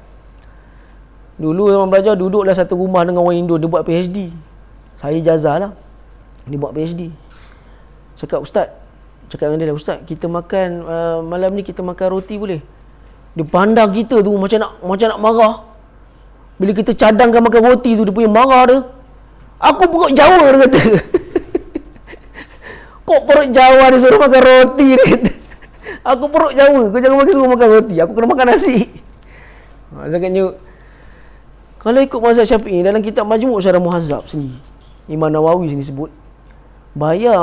Dulu zaman belajar, duduklah satu rumah dengan orang Indo, dia buat PhD. Saya ijazah lah. Dia buat PhD. Cakap, Ustaz, cakap dengan dia, Ustaz, kita makan malam ni kita makan roti boleh? Dia pandang kita tu macam nak marah. Bila kita cadangkan makan roti tu, dia punya marah dia. Aku perut Jawa, dia kata. Kok perut Jawa dia suruh makan roti, dia kata. Aku perut Jawa, kau jangan suruh makan roti, aku kena makan nasi. Cakapnya, kalau ikut mazhab Syafi'i, dalam kitab Majmu' Syarah Muhazzab sini, Imam Nawawi sini sebut, bayar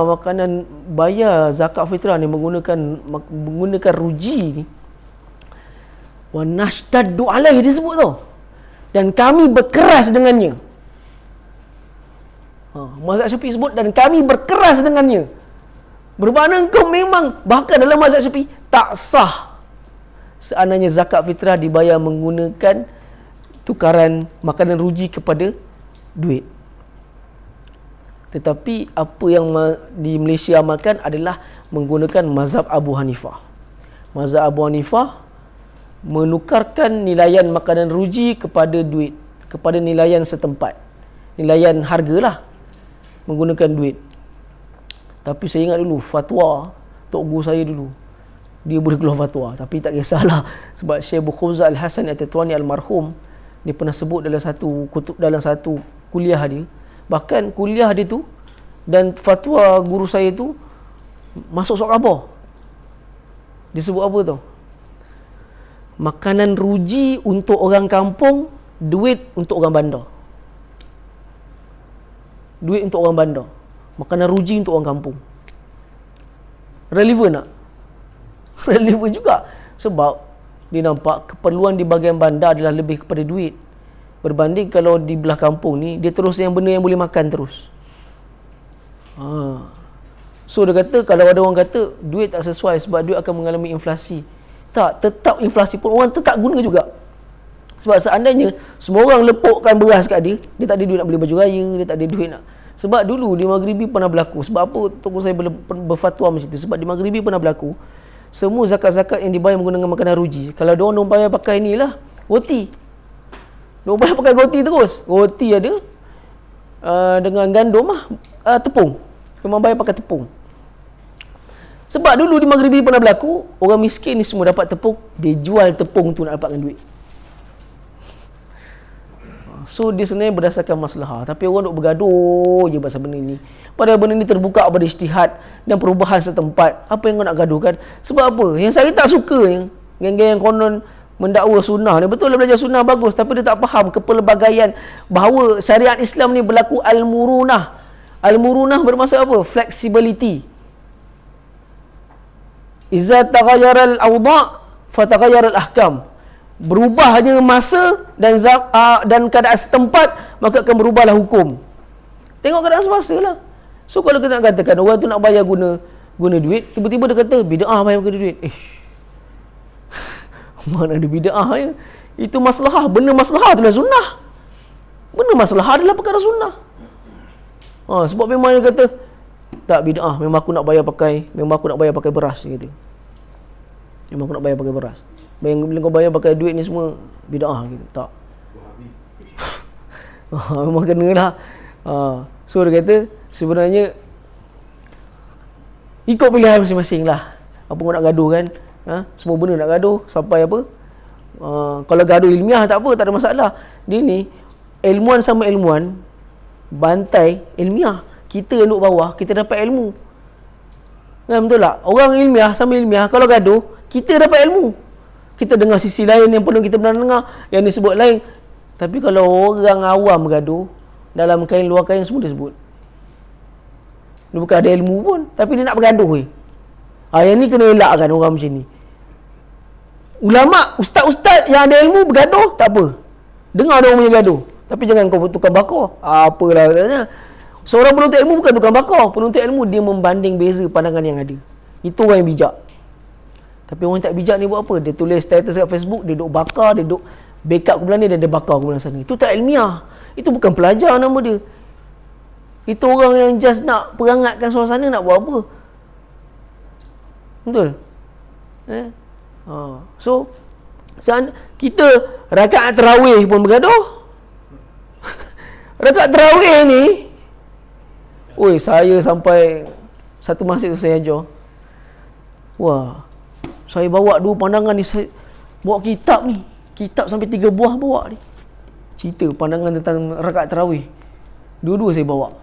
zakat fitrah ni menggunakan ruji ni, wa nashtaddu alaihi disebut tau, dan kami berkeras dengannya. Mazhab Syafi'i sebut, dan kami berkeras dengannya. Bermakna kau memang, bahkan dalam mazhab Syafi'i tak sah seandainya zakat fitrah dibayar menggunakan tukaran makanan ruji kepada duit. Tetapi apa yang di Malaysia amalkan adalah menggunakan mazhab Abu Hanifah. Mazhab Abu Hanifah menukarkan nilaian makanan ruji kepada duit, kepada nilaian setempat, nilaian hargalah, menggunakan duit. Tapi saya ingat dulu fatwa Tok Guru saya dulu, dia boleh keluar fatwa, tapi tak kisahlah, sebab Syekh Bukhuzah Al-Hasan At-Tatwani Al-Marhum, dia pernah sebut dalam satu kutub, dalam satu kuliah dia, bahkan kuliah dia tu dan fatwa guru saya tu masuk surat khabar. Dia sebut apa tau? Makanan ruji untuk orang kampung, duit untuk orang bandar. Duit untuk orang bandar, makanan ruji untuk orang kampung. Relevan tak? Relevan juga. Sebab dia nampak keperluan di bahagian bandar adalah lebih kepada duit, berbanding kalau di belah kampung ni, dia terus yang benda yang boleh makan terus. So dia kata, kalau ada orang kata duit tak sesuai sebab duit akan mengalami inflasi, tak, tetap inflasi pun orang tetap guna juga. Sebab seandainya semua orang lepukkan beras kat dia, dia tak ada duit nak beli baju raya, dia tak ada duit nak. Sebab dulu di Maghribi pernah berlaku. Sebab apa toko saya berfatwa macam tu? Sebab di Maghribi pernah berlaku, semua zakat-zakat yang dibayar menggunakan makanan ruji, kalau diorang bayar pakai inilah roti, diorang bayar pakai roti terus. Roti ada dengan gandum tepung, memang bayar pakai tepung. Sebab dulu di Maghribi pernah berlaku, orang miskin ni semua dapat tepung, dia jual tepung tu nak dapatkan duit. So dia sebenarnya berdasarkan maslahah, tapi orang duk bergaduh je pasal benda ni. Padahal benda ni terbuka pada ijtihad dan perubahan setempat. Apa yang kau nak gaduhkan? Sebab apa? Yang saya tak suka yang geng-geng yang konon mendakwa sunnah ni, betul lah belajar sunnah bagus, tapi dia tak faham kepelbagaian bahawa syariat Islam ni berlaku al-murunah. Al-murunah bermaksud apa? Flexibility. Iza taghayyara al-awda' fa taghayyara al-ahkam. Berubahnya masa dan keadaan setempat, maka akan berubahlah hukum. Tengok keadaan semasa lah. So kalau kita nak katakan orang tu nak bayar guna duit, tiba-tiba dia kata bid'ah bayar guna duit, mana ada bid'ah ya? Itu maslahah. Benda maslahah itulah sunnah. Benda maslahah adalah perkara sunnah. Sebab memang dia kata tak, bid'ah, memang aku nak bayar pakai beras, dia kata. Memang aku nak bayar pakai beras. Bila kau bayar pakai duit ni semua bid'ah gitu. Tak. Memang kena lah. So dia kata sebenarnya ikut pilihan masing-masing lah. Apa kau nak gaduh kan? Semua benda nak gaduh sampai apa? Kalau gaduh ilmiah tak apa, tak ada masalah. Dia ni ilmuan sama ilmuan, bantai ilmiah. Kita yang duduk bawah, kita dapat ilmu. Betul tak? Orang ilmiah sama ilmiah, kalau gaduh, kita dapat ilmu. Kita dengar sisi lain yang perlu kita pernah dengar, yang disebut lain. Tapi kalau orang awam bergaduh, dalam kain luar kain semua dia sebut. Dia bukan ada ilmu pun, tapi dia nak bergaduh. Yang ni kena elakkan orang macam ni. Ulama, ustaz-ustaz yang ada ilmu bergaduh, tak apa. Dengar dia orang punya gaduh. Tapi jangan kau tukar bakar. Apalah katanya. Seorang penuntut ilmu bukan tukar bakar. Penuntut ilmu dia membanding beza pandangan yang ada. Itu orang yang bijak. Tapi orang tak bijak ni buat apa? Dia tulis status kat Facebook, dia duk bakar, dia duk backup kumpulan ni dan dia bakar kumpulan sana. Itu tak ilmiah. Itu bukan pelajar nama dia. Itu orang yang just nak perangatkan suasana, nak buat apa? Betul? So kita rakaat tarawih pun bergaduh. Rakaat tarawih ni, oi, saya sampai satu masjid tu saya ajar. Wah, saya bawa dua pandangan ni, saya bawa kitab ni. Kitab sampai 3 buah bawa ni. Cerita pandangan tentang rakaat tarawih. Dua-dua saya bawa.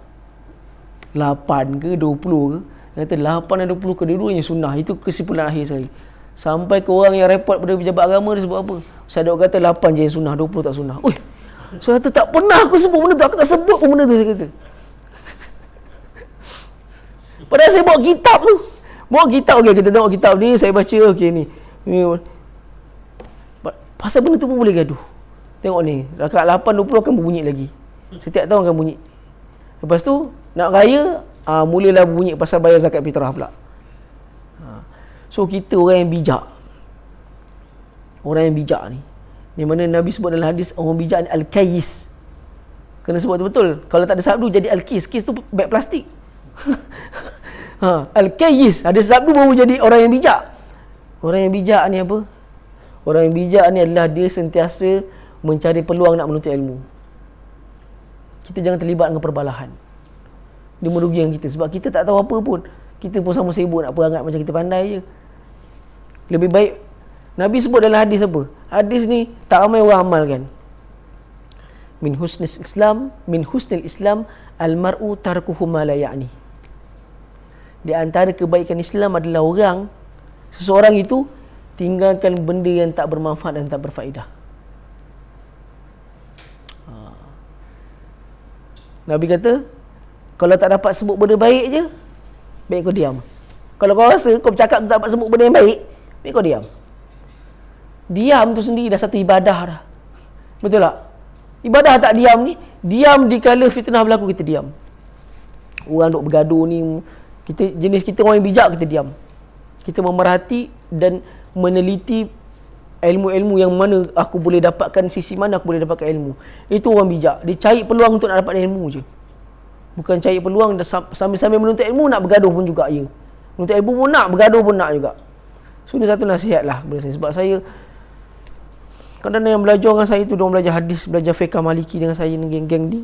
8 ke 20 ke. Kata 8 dan 20 ke, dua-duanya sunnah. Itu kesimpulan akhir saya. Sampai ke orang yang report pada pejabat agama, dia sebut apa? Saya dok kata 8 je yang sunnah, 20 tak sunnah. Oi, saya kata tak pernah aku sebut benda tu. Aku tak sebut pun benda tu, saya kata. Padahal saya bawa kitab tu. Bawa kitab, okey, kita tengok kitab ni, saya baca, okey ni. Pasal benda tu pun boleh gaduh. Tengok ni, rakaat 8, 20 akan berbunyi lagi. Setiap tahun akan bunyi. Lepas tu, nak raya, mulalah bunyi pasal bayar zakat fitrah pula. So, kita orang yang bijak. Orang yang bijak ni. Di mana Nabi sebut dalam hadis, orang bijak ni Al-Kayis. Kena sebut betul-betul. Kalau tak ada sabdu, jadi Al-Kis. Kis tu beg plastik. Al-Kayis. Ada sabdu baru jadi orang yang bijak. Orang yang bijak ni apa? Orang yang bijak ni adalah dia sentiasa mencari peluang nak menuntut ilmu. Kita jangan terlibat dengan perbalahan. Dia merugikan kita. Sebab kita tak tahu apa pun. Kita pun sama sibuk nak perangat macam kita pandai je. Lebih baik, Nabi sebut dalam hadis apa? Hadis ni tak ramai orang amalkan. Min husnil Islam al-mar'u tarkuhu ma la ya'ni. Di antara kebaikan Islam adalah seseorang itu tinggalkan benda yang tak bermanfaat dan tak berfaedah. Nabi kata, kalau tak dapat sebut benda baik je, baik kau diam. Kalau kau rasa kau bercakap tak dapat sebut benda yang baik, baik kau diam. Diam tu sendiri dah satu ibadah dah. Betul tak? Ibadah tak diam ni, diam dikala fitnah berlaku, kita diam. Orang duk bergaduh ni, jenis kita orang yang bijak, kita diam. Kita memerhati dan meneliti ilmu-ilmu yang mana aku boleh dapatkan, sisi mana aku boleh dapatkan ilmu. Itu orang bijak. Dia cari peluang untuk nak dapat ilmu je. Bukan cari peluang sambil-sambil menuntut ilmu nak bergaduh pun juga ya. Menuntut ilmu pun nak, bergaduh pun nak juga. So ni satu nasihat lah sebab saya kadang-kadang yang belajar dengan saya tu, diorang belajar hadis, belajar fiqh maliki dengan saya dengan geng-geng ni.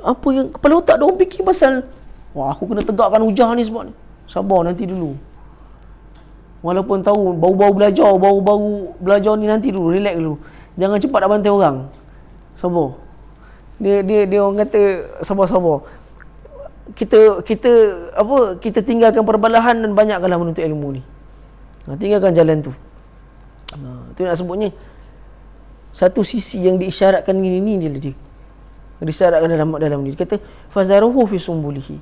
Apa yang kepala otak diorang fikir pasal, wah aku kena tegakkan hujah ni sebab ni. Sabar nanti dulu. Walaupun tahu baru-baru belajar ni, nanti dulu, relax dulu. Jangan cepat nak bantai orang. Sabar. Dia orang kata sabar-sabar. Kita tinggalkan perbalahan dan banyakkanlah menuntut ilmu ni. Tinggalkan jalan tu. Itu nak sebutnya satu sisi yang diisyaratkan ni dia. Disyaratkan dalam ni. Dia kata fazaruhu fi sumbulihi.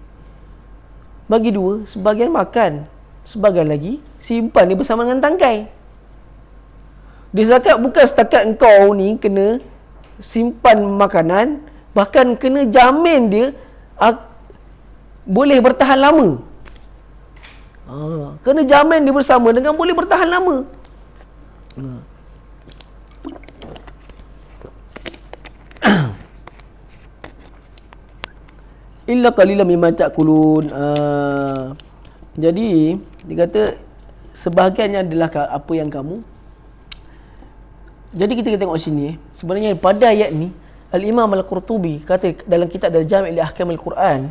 Bagi dua, sebagian makan, sebagian lagi simpan dia bersama dengan tangkai. Dia zakat bukan setakat engkau ni kena simpan makanan, bahkan kena jamin dia boleh bertahan lama. Kena jamin dia bersama dengan boleh bertahan lama. Illa qalilan mimma ta'kulun. Jadi dia kata sebahagiannya adalah apa yang kamu. Jadi kita tengok sini sebenarnya pada ayat ni Al-Imam Al-Qurtubi kata dalam kitab Al-Jami' li Ahkamil Quran,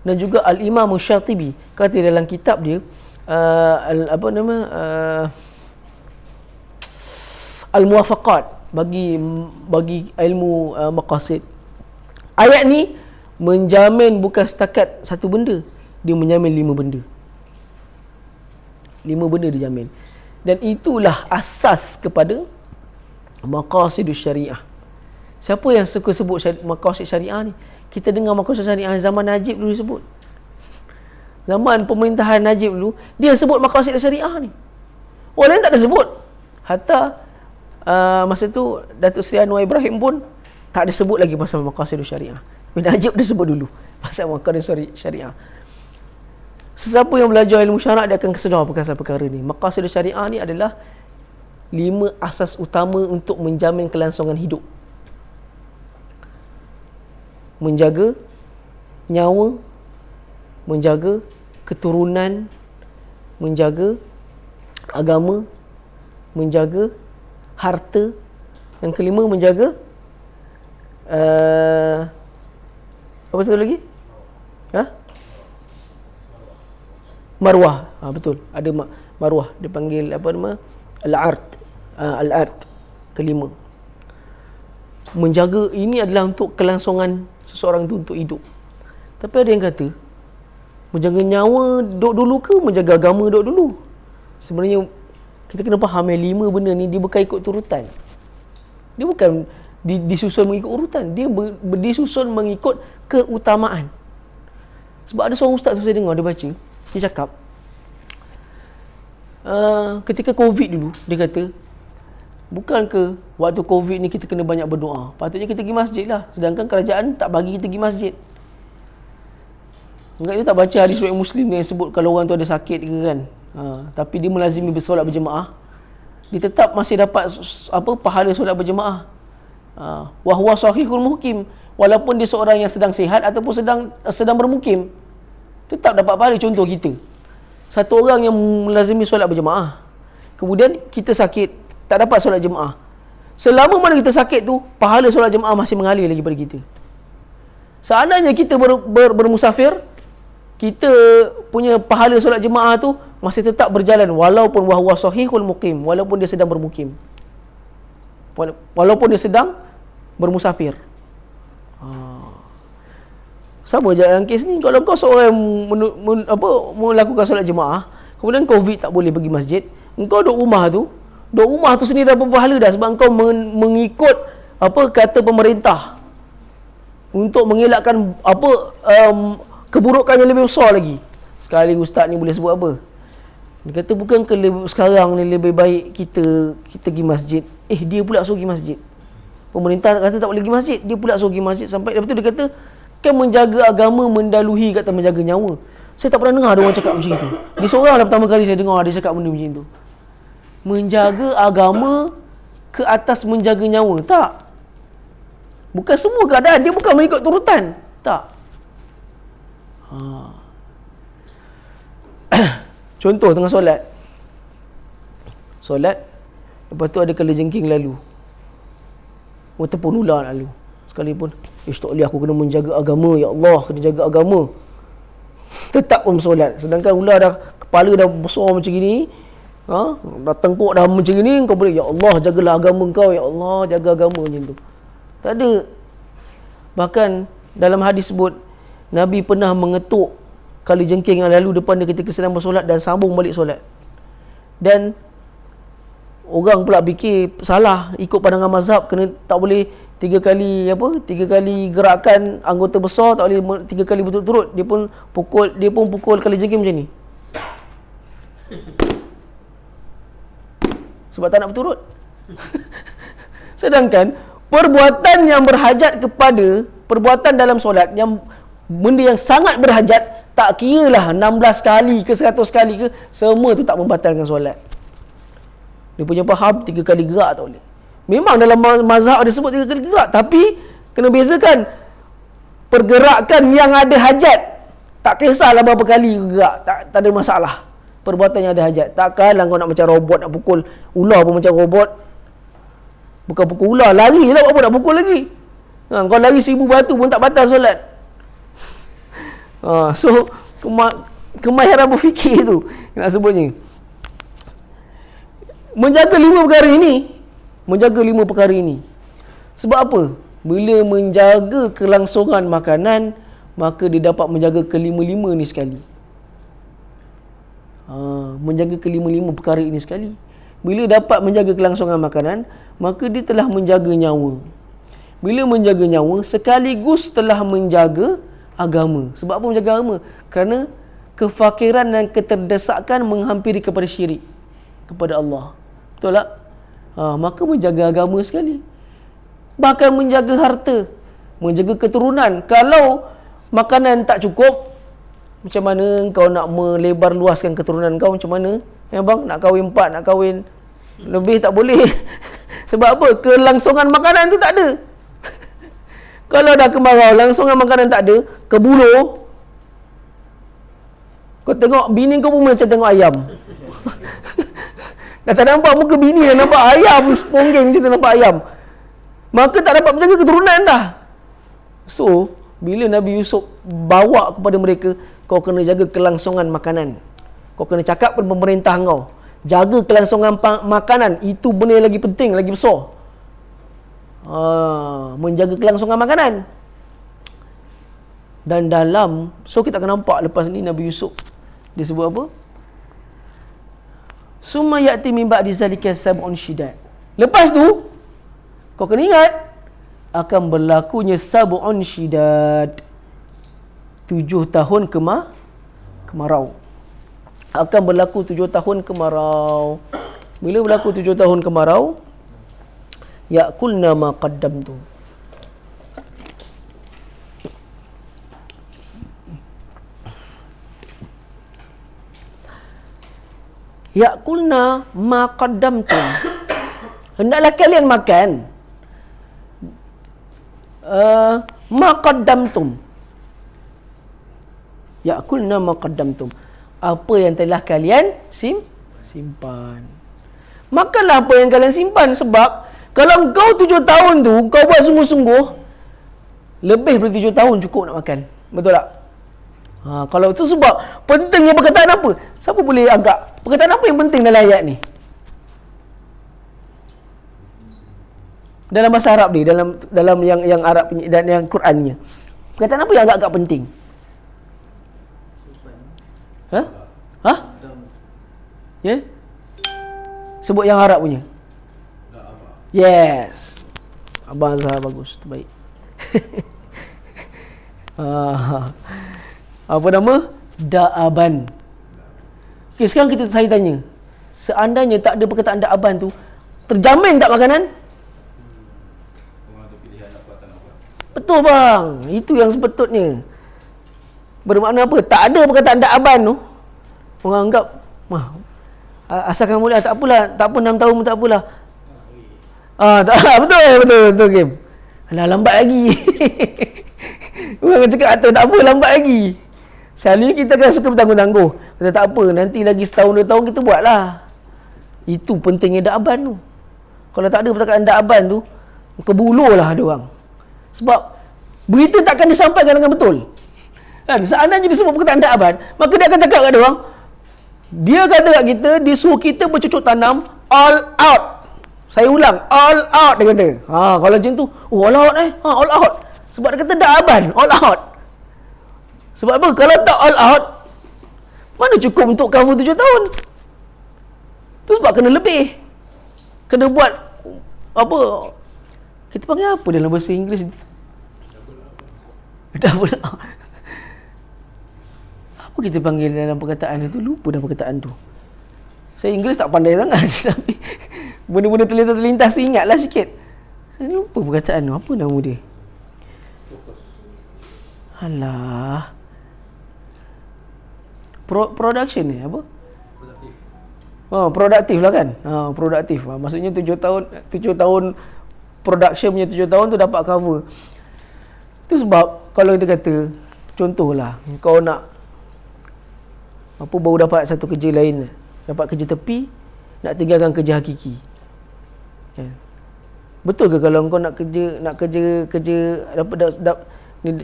dan juga Al-Imam Syatibi kata dalam kitab dia Al-Muwafaqat bagi ilmu maqasid. Ayat ni menjamin bukan setakat satu benda, dia menjamin 5 benda. 5 benda dijamin. Dan itulah asas kepada maqasidus syariah. Siapa yang suka sebut maqasid syariah ni? Kita dengar maqasid syariah zaman Najib dulu sebut. Zaman pemerintahan Najib dulu, dia sebut maqasid syariah ni. Orang lain tak ada sebut. Hatta masa tu Datuk Seri Anwar Ibrahim pun Tak ada sebut lagi pasal maqasidus syariah. Ibn Ajib dia sebut dulu pasal maqasidus syariah. Sesiapa yang belajar ilmu syarak, dia akan kesedar perkara ni. Maqasidus syariah ni adalah 5 asas utama untuk menjamin kelangsungan hidup. Menjaga nyawa, menjaga keturunan, menjaga agama, menjaga harta. Yang kelima, menjaga apa satu lagi? Marwah. Betul. Ada marwah. Dia panggil apa nama? Al-ard. Al-ard. Kelima. Menjaga ini adalah untuk kelangsungan seseorang itu untuk hidup. Tapi ada yang kata, menjaga nyawa duduk dulu ke menjaga agama duduk dulu? Sebenarnya kita kena faham yang 5 benda ni dia bukan ikut turutan. Dia bukan disusun mengikut urutan. Dia disusun mengikut keutamaan. Sebab ada seorang ustaz tu saya dengar dia baca, dia cakap ketika COVID dulu, dia kata, bukan ke waktu COVID ni kita kena banyak berdoa, patutnya kita pergi masjid lah, sedangkan kerajaan tak bagi kita pergi masjid. Enggak, dia tak baca hadis riwayat Muslim yang sebut kalau orang tu ada sakit ke kan, tapi dia melazimi bersolat berjemaah, dia tetap masih dapat pahala solat berjemaah. Wa huwa sahihul muhkim, walaupun dia seorang yang sedang sihat ataupun sedang bermukim, tetap dapat pahala. Contoh kita, satu orang yang melazimi solat berjemaah, kemudian kita sakit, tak dapat solat jemaah. Selama mana kita sakit tu, pahala solat jemaah masih mengalir lagi pada kita. Seandainya kita bermusafir, kita punya pahala solat jemaah tu masih tetap berjalan walaupun wahwa sahihul muqim, walaupun dia sedang bermukim, walaupun dia sedang bermusafir. Sama je dalam kes ni. Kalau kau seorang yang melakukan solat jemaah, kemudian COVID tak boleh pergi masjid, engkau duduk rumah tu sendiri dah berpahala dah, sebab engkau mengikut kata pemerintah untuk mengelakkan keburukan yang lebih besar lagi. Sekali ustaz ni boleh sebut apa? Dia kata, bukan ke sekarang ni lebih baik kita pergi masjid. Dia pula suruh pergi masjid. Pemerintah kata tak boleh pergi masjid, dia pula suruh pergi masjid. Sampai lepas tu dia kata, kan menjaga agama mendaluhi kata menjaga nyawa. Saya tak pernah dengar ada orang cakap macam itu. Dia seorang pertama kali saya dengar dia cakap benda macam tu. Menjaga agama ke atas menjaga nyawa. Tak. Bukan semua keadaan. Dia bukan mengikut turutan. Tak. Contoh tengah solat, lepas tu ada kalajengking lalu, ataupun ular lalu, sekalipun tak boleh, aku kena menjaga agama, ya Allah, kena jaga agama, tetap pun solat. Sedangkan ular dah, kepala dah besar macam gini, dah tengkuk dah macam gini, kau boleh, ya Allah jagalah agama kau, ya Allah jaga agama, macam tu. Tak ada. Bahkan dalam hadis sebut, Nabi pernah mengetuk kalajengking yang lalu depan dia ketika sedang bersolat dan sambung balik solat. Dan orang pula fikir salah, ikut pandangan mazhab, kena tak boleh 3 kali gerakan anggota besar, tak boleh 3 kali berturut-turut. Dia pun pukul kalajengking macam ni, sebab tak nak berturut. Sedangkan perbuatan yang berhajat kepada perbuatan dalam solat, yang benda yang sangat berhajat, tak kira lah 16 kali ke 100 kali ke, semua tu tak membatalkan solat. Dia punya faham 3 kali gerak tak boleh. Memang dalam mazhab ada sebut 3 kali gerak, tapi kena bezakan pergerakan yang ada hajat. Tak kisahlah berapa kali gerak, tak ada masalah. Perbuatan yang ada hajat. Takkanlah kau nak macam robot, nak pukul ular pun macam robot. Bukan pukul ular, lari lah, apa nak pukul lagi. Kau lari 1000 batu pun tak batal solat. So kemahiran berfikir tu nak sebutnya. Menjaga 5 perkara ini. Sebab apa? Bila menjaga kelangsungan makanan, maka dia dapat menjaga kelima-lima ni sekali. Menjaga kelima-lima perkara ini sekali. Bila dapat menjaga kelangsungan makanan, maka dia telah menjaga nyawa. Bila menjaga nyawa, sekaligus telah menjaga agama. Sebab apa menjaga agama? Kerana kefakiran dan keterdesakan menghampiri kepada syirik kepada Allah. Betul tak? Maka menjaga agama sekali. bahkan menjaga harta, menjaga keturunan. Kalau makanan tak cukup, macam mana kau nak melebar luaskan keturunan kau? Macam mana? Ya bang, nak kahwin 4, nak kahwin lebih tak boleh. Sebab apa? Kelangsungan makanan tu tak ada. Kalau dah kemarau, langsungan makanan tak ada, kebuluh. Kau tengok bini kau pun macam tengok ayam. Dah tak nampak muka bini, dah nampak ayam, ponggeng dia tak nampak ayam. Maka tak dapat menjaga keturunan dah. So, bila Nabi Yusuf bawa kepada mereka, kau kena jaga kelangsungan makanan. Kau kena cakap pada pemerintah kau, jaga kelangsungan makanan. Itu benda yang lagi penting, lagi besar. Menjaga kelangsungan makanan. Dan dalam, so kita akan nampak lepas ni Nabi Yusuf dia sebut apa? Summa ya'ti min ba'di zalika sab'un syidad. Lepas tu kau kena ingat akan berlakunya sab'un syidad, 7 tahun kemarau. Akan berlaku 7 tahun kemarau. Bila berlaku 7 tahun kemarau, ya'kulna ma qaddamtu. Ya'kulna ma qaddamtum. Hendaklah kalian makan ma qaddamtum. Ya'kulna ma qaddamtum. Apa yang telah kalian simpan. Makanlah apa yang kalian simpan. Sebab kalau kau 7 tahun tu kau buat sungguh-sungguh, lebih dari 7 tahun cukup nak makan. Betul tak? Kalau itu sebab pentingnya perkataan apa? Siapa boleh agak perkataan apa yang penting dalam ayat ni? Dalam bahasa Arab ni, dalam yang Arab dan yang Qurannya. Perkataan apa yang agak-agak penting? Ya? Sebut yang Arab punya. Yes. Abang Azhar bagus, terbaik. Apa nama? Da'aban. Okay, sekarang saya tanya. Seandainya tak ada perkataan da'aban tu, terjamin tak makanan? Betul bang. Itu yang sepatutnya. Bermakna apa? Tak ada perkataan da'aban tu, orang anggap, asalkan boleh, tak apalah, tak apa 6 tahun pun tak apalah. Betul game. Alah, lambat lagi. Orang cakap tak apa, lambat lagi. Selalunya kita kan suka bertangguh-tangguh. Kata tak apa, nanti lagi setahun 2 tahun kita buatlah. Itu pentingnya da'aban tu. Kalau tak ada perkataan da'aban tu, kebuluh lah ada orang. Sebab berita takkan disampaikan dengan betul. Kan? Seandainya dia sebut perkataan da'aban, maka dia akan cakap kat dia orang, dia kata kat kita, dia suruh kita bercucuk tanam all out. Saya ulang, all out dia kata. Kalau macam tu, all out all out. Sebab dia kata da'aban, all out. Sebab apa? Kalau tak all out, mana cukup untuk cover 7 tahun? Tu sebab kena lebih. Kena buat apa? Kita panggil apa dalam bahasa Inggeris? Double out. Apa kita panggil dalam perkataan itu? Lupa dah perkataan tu. Saya Inggeris tak pandai sangat. Tapi benda-benda terlintas ingatlah sikit. Saya lupa perkataan tu. Apa nama dia? Alah. Production ni apa? Produktif lah kan? Produktif. Maksudnya 7 tahun production punya 7 tahun tu dapat cover. Tu sebab kalau kita kata, contohlah, kau nak baru dapat satu kerja lain, dapat kerja tepi, nak tinggalkan kerja hakiki. Betul ke kalau kau nak kerja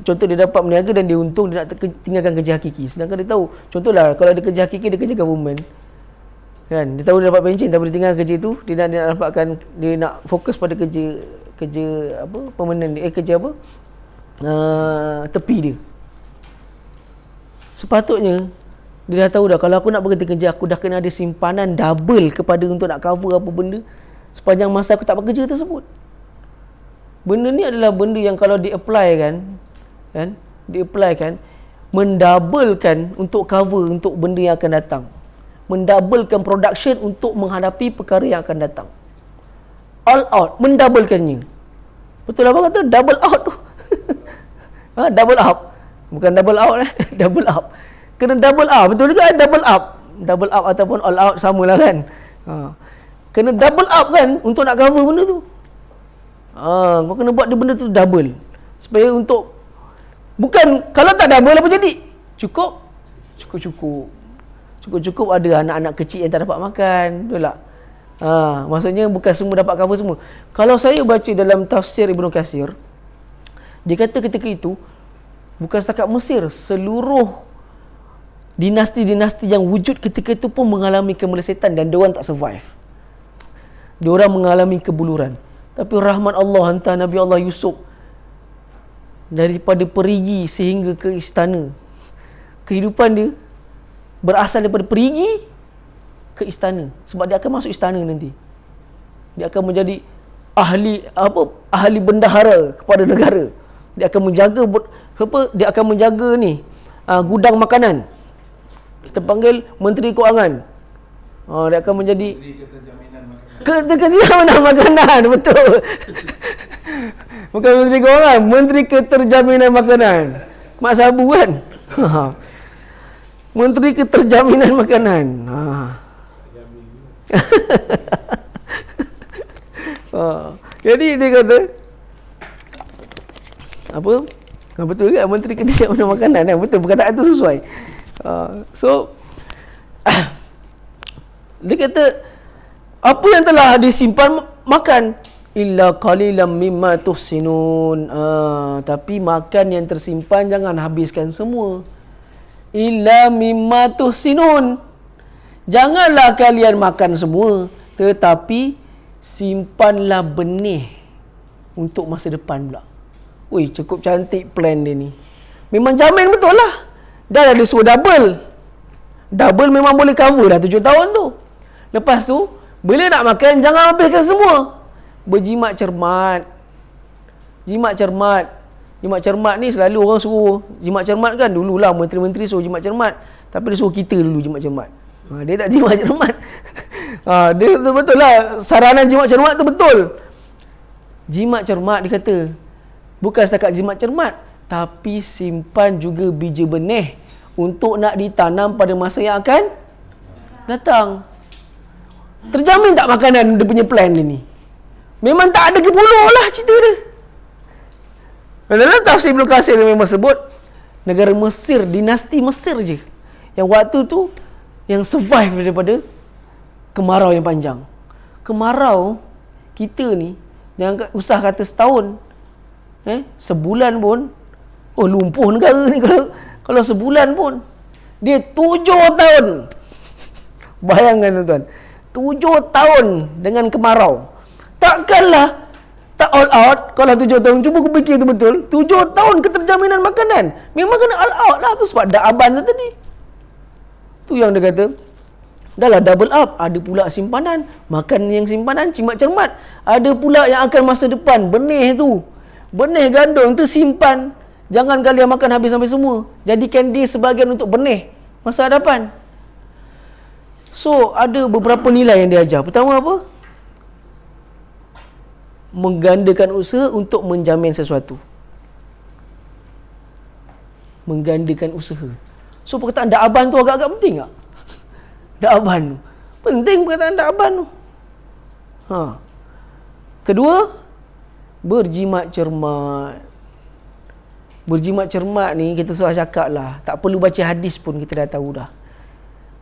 contoh dia dapat meniaga dan dia untung, dia nak tinggalkan kerja hakiki, sedangkan dia tahu, contohlah kalau dia kerja hakiki, dia kerja government kan, dia tahu dia dapat pencen tapi dia tinggal kerja tu, dia nak dapatkan, dia nak fokus pada kerja apa permanent kerja apa tepi dia. Sepatutnya dia dah tahu dah, kalau aku nak berhenti kerja, aku dah kena ada simpanan double kepada untuk nak cover apa benda sepanjang masa aku tak bekerja tersebut. Benda ni adalah benda yang kalau di-apply kan, mendablekan untuk cover untuk benda yang akan datang, mendablekan production untuk menghadapi perkara yang akan datang. All out, mendablekannya. Betul abang kata double out tu. Double up. Bukan double out double up. Kena double up. Betul juga double up. Double up ataupun all out samalah kan. Kena double up kan untuk nak cover benda tu. Kau kena buat dia benda tu double. Supaya untuk bukan kalau tak double apa jadi? Cukup ada anak-anak kecil yang tak dapat makan, betul tak? Maksudnya bukan semua dapat cover semua. Kalau saya baca dalam tafsir Ibnu Katsir, dia kata ketika itu bukan setakat Mesir, seluruh dinasti-dinasti yang wujud ketika itu pun mengalami kemelesetan dan diorang tak survive. Diorang mengalami kebuluran. Tapi rahmat Allah hantar Nabi Allah Yusuf daripada perigi sehingga ke istana. Kehidupan dia berasal daripada perigi ke istana, sebab dia akan masuk istana nanti. Dia akan menjadi ahli bendahara kepada negara. Dia akan menjaga dia akan menjaga ni gudang makanan. Kita panggil Menteri Kewangan. Dia akan menjadi keterjaminan makanan. Betul. Bukan Menteri Kewangan, Menteri Keterjaminan Makanan. Mak Sabu kan. Menteri Keterjaminan Makanan. Jadi dia kata apa? Betul juga Menteri Keterjaminan Makanan. Betul, perkataan tu sesuai. Dia kata apa yang telah disimpan makan illa qalilan mimma tuhsinun. Tapi makan yang tersimpan jangan habiskan semua. Illa mimma tuhsinun. Janganlah kalian makan semua, tetapi simpanlah benih untuk masa depan pula. Ui, cukup cantik plan dia ni. Memang jamin betul lah. Dah ada suruh double. Double memang boleh cover dah 7 tahun tu. Lepas tu, bila nak makan, jangan habiskan semua. Berjimat cermat. Jimat cermat. Jimat cermat ni selalu orang suruh jimat cermat kan. Dululah menteri-menteri suruh jimat cermat. Tapi dia suruh kita dulu jimat cermat. Dia tak jimat cermat. Dia betul lah. Saranan jimat cermat tu betul. Jimat cermat dia kata, bukan setakat jimat cermat, tapi simpan juga biji benih untuk nak ditanam pada masa yang akan datang. Terjamin tak makanan dia punya plan dia ni? Memang tak ada kepuluh lah cerita dia. Dalam tafsir Ibnu Katsir dia memang sebut negara Mesir, dinasti Mesir je yang waktu tu yang survive daripada kemarau yang panjang. Kemarau kita ni jangan usah kata setahun, sebulan pun lumpuh negara ni kalau sebulan pun. Dia 7 tahun. Bayangkan tuan-tuan, 7 tahun dengan kemarau. Takkanlah tak all out kalau 7 tahun. Cuba aku fikir tu betul. 7 tahun keterjaminan makanan. Memang kena all out lah tu sebab dah aban tu tadi. Tu yang dia kata, dah lah double up. Ada pula simpanan. Makan yang simpanan, cimat cermat. Ada pula yang akan masa depan. Benih tu. Benih gandum tu simpan. Jangan kalian makan habis sampai semua. Jadikan dia sebahagian untuk benih masa hadapan. So, ada beberapa nilai yang dia ajar. Pertama apa? Menggandakan usaha untuk menjamin sesuatu. Menggandakan usaha. So, perkataan da'aban tu agak-agak penting tak? Da'aban tu. Penting perkataan da'aban tu. Kedua, berjimat cermat. Berjimat cermat ni kita salah cakap lah. Tak perlu baca hadis pun kita dah tahu dah.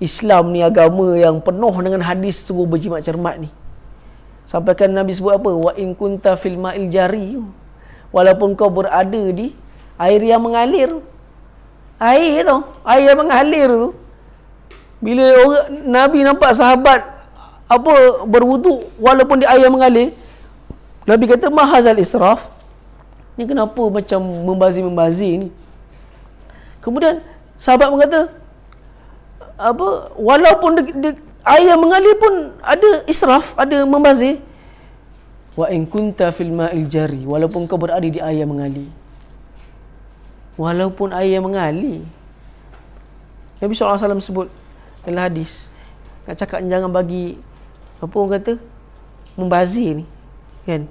Islam ni agama yang penuh dengan hadis suruh berjimat cermat ni. Sampaikan Nabi sebut apa? Wa in kunta fil ma'il jari. Walaupun kau berada di air yang mengalir. Air tu, air yang mengalir tu. Bila Nabi nampak sahabat berwuduk walaupun di air yang mengalir, Nabi kata mahazal israf. Ni kenapa macam membazir-membazir ni? Kemudian sahabat berkata, walaupun air yang mengalir pun ada israf, ada membazir. Wa in kunta fil ma'il jari, walaupun kau berada di air yang mengalir. Walaupun air yang mengalir. Nabi SAW sebut dalam hadis, nak cakap jangan bagi orang kata membazir ni, kan?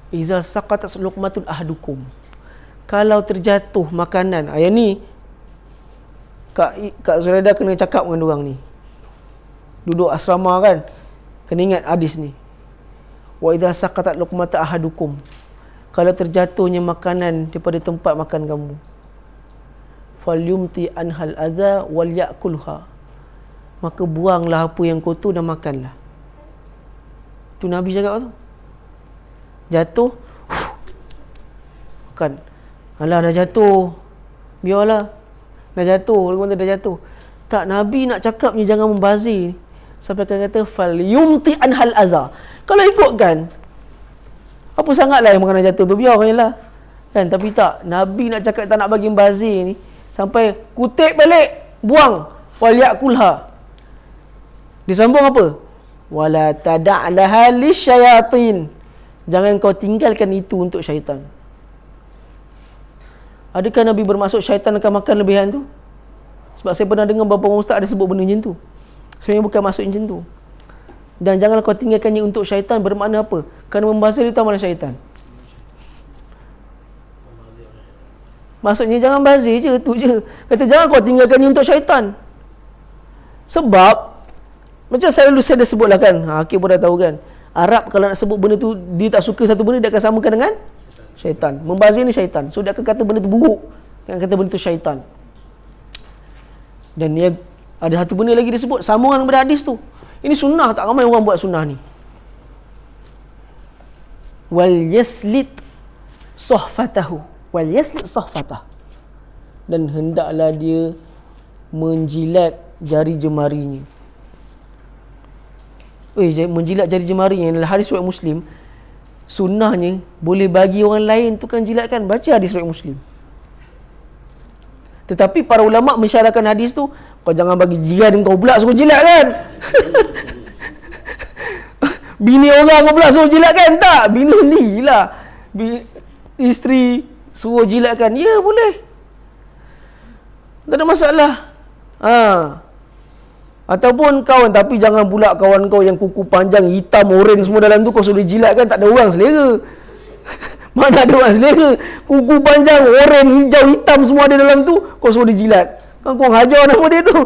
Iza saqatat luqmatun ahadukum. Kalau terjatuh makanan, yang ni Kak Zuraida kena cakap dengan orang ni. Duduk asrama kan, kena ingat hadis ni. Wa idza saqatat luqmata ahadukum. Kalau terjatuhnya makanan daripada tempat makan kamu, falyumti anhal adza wal yakulha. Maka buanglah apa yang kotor dan makanlah. Tu Nabi cakap tu. Jatuh, makan. Alah dah jatuh, biarlah. Dah jatuh, dah jatuh. Tak, Nabi nak cakapnya jangan membazir. Sampai kata falyumti anhal adza. Kalau ikutkan, apa sangatlah yang makanan jatuh tu, biarkan lah. Kan, tapi tak, Nabi nak cakap tak nak bagi membazir ni. Sampai kutip balik, buang. Wal yakulha. Disambung apa? Wala tada'laha lisyayatin. Jangan kau tinggalkan itu untuk syaitan. Adakah Nabi bermaksud syaitan akan makan lebihan tu? Sebab saya pernah dengar beberapa orang ustaz ada sebut benda macam tu. Sebenarnya bukan maksud macam tu. Dan janganlah kau tinggalkannya untuk syaitan, bermakna apa? Kerana membazir itu amalan syaitan. Maksudnya jangan bazir je, tu je. Kata jangan kau tinggalkannya untuk syaitan. Sebab macam saya dah sebutlah kan, Hakim pun dah tahu kan, Arab kalau nak sebut benda tu, dia tak suka satu benda, dia akan samakan dengan syaitan. Membazir ni syaitan. So dia akan kata benda tu buruk, dia akan kata benda tu syaitan. Dan dia ada satu benda lagi disebut, sambungan kepada hadis tu. Ini sunnah, tak ramai orang buat sunnah ni. Wal yaslit sohfatahu. Wal yaslit sohfatah. Dan hendaklah dia menjilat jari jemarinya. Menjilat jari jemarinya adalah hadis riwayat Muslim. Sunnahnya boleh bagi orang lain tu kan jilatkan. Baca hadis riwayat Muslim. Tetapi para ulama mensyarahkan hadis tu, kau jangan bagi jiran kau pula suruh jilat kan. Bini orang kau pula suruh jilat kan. Tak, bini sendirilah. Isteri suruh jilatkan. Ya, boleh. Tak ada masalah. Ataupun kawan, tapi jangan pula kawan kau yang kuku panjang, hitam, oren semua dalam tu kau suruh jilatkan. Tak ada orang selera. Mana ada orang selera? Kuku panjang, oren, hijau, hitam semua ada dalam tu, kau suruh dijilat. Kan kau hajar nama dia tu.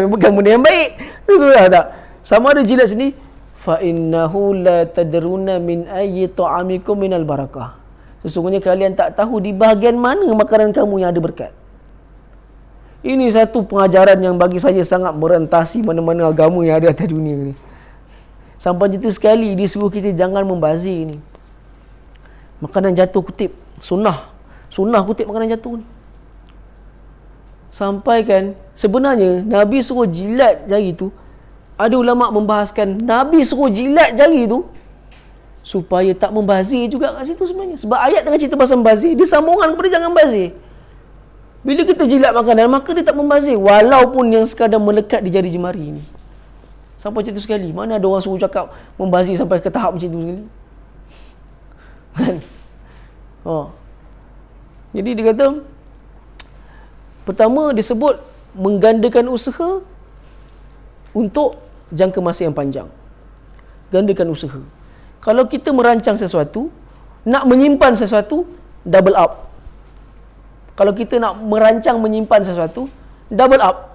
Bukan benda yang baik. Sudah tak? Sama ada jilat sini. Fa innahu la tadruna min ayyi ta'amikum minal barakah. Sesungguhnya kalian tak tahu di bahagian mana makanan kamu yang ada berkat. Ini satu pengajaran yang bagi saya sangat merentasi mana-mana agama yang ada atas dunia ni. Sampai itu sekali dia suruh kita jangan membazir ni. Makanan jatuh kutip, sunnah kutip makanan jatuh ni. Sampai kan sebenarnya Nabi suruh jilat jari tu, ada ulama membahaskan Nabi suruh jilat jari tu supaya tak membazir juga kat situ sebenarnya. Sebab ayat tengah cerita pasal membazir, dia sambungan kepada jangan bazir. Bila kita jilat makanan, maka dia tak membazir, walaupun yang sekadar melekat di jari jemari ni. Sampai macam tu sekali. Mana ada orang suruh cakap membazir sampai ke tahap macam tu sekali. Kan? Jadi dia kata, pertama disebut menggandakan usaha untuk jangka masa yang panjang. Gandakan usaha. Kalau kita merancang sesuatu, nak menyimpan sesuatu, double up. Kalau kita nak merancang menyimpan sesuatu, double up.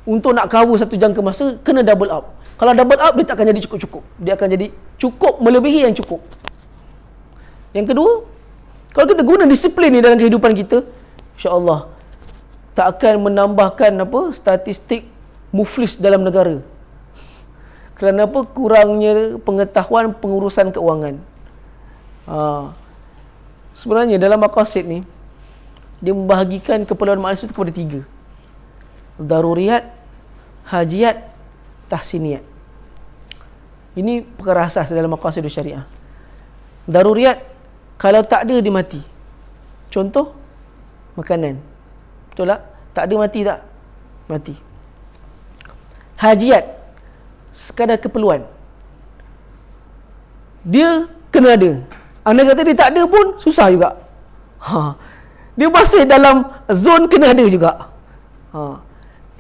Untuk nak cover satu jangka masa, kena double up. Kalau double up, dia tak akan jadi cukup-cukup. Dia akan jadi cukup melebihi yang cukup. Yang kedua, kalau kita guna disiplin ni dalam kehidupan kita, insya-Allah tak akan menambahkan statistik muflis dalam negara. Kerana apa? Kurangnya pengetahuan pengurusan keuangan. Sebenarnya dalam maqasid ni, dia membahagikan keperluan manusia itu kepada 3. Daruriyat, hajiat, tahsiniyat. Ini perkara asas dalam maqasid syariah. Daruriyat, kalau tak ada dia mati. Contoh, makanan. Betul tak? Tak ada mati tak? Mati. Hajiat, sekadar keperluan. Dia kena ada. Anda kata dia tak ada pun, susah juga. Dia masih dalam zon kena ada juga.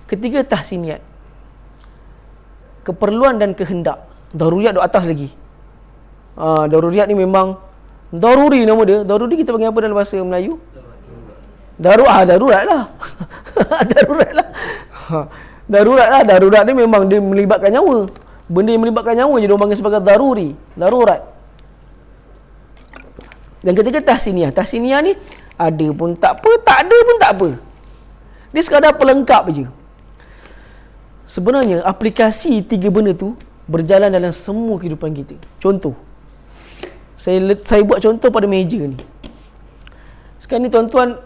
Ketiga, tahsiniyat. Keperluan dan kehendak. Daruriyat duduk atas lagi. Daruriyat ni memang daruri nama dia. Daruri kita panggil apa dalam bahasa Melayu? Darurat lah. Darurat lah. Darurat lah. Darurat ni memang dia melibatkan nyawa. Benda yang melibatkan nyawa je dia panggil sebagai daruri. Darurat. Dan ketiga tahsiniyah. Tahsiniyah ni ada pun tak apa, tak ada pun tak apa. Dia sekadar pelengkap je. Sebenarnya aplikasi tiga benda tu berjalan dalam semua kehidupan kita. Contoh. Saya buat contoh pada meja ni. Sekarang ni tuan-tuan,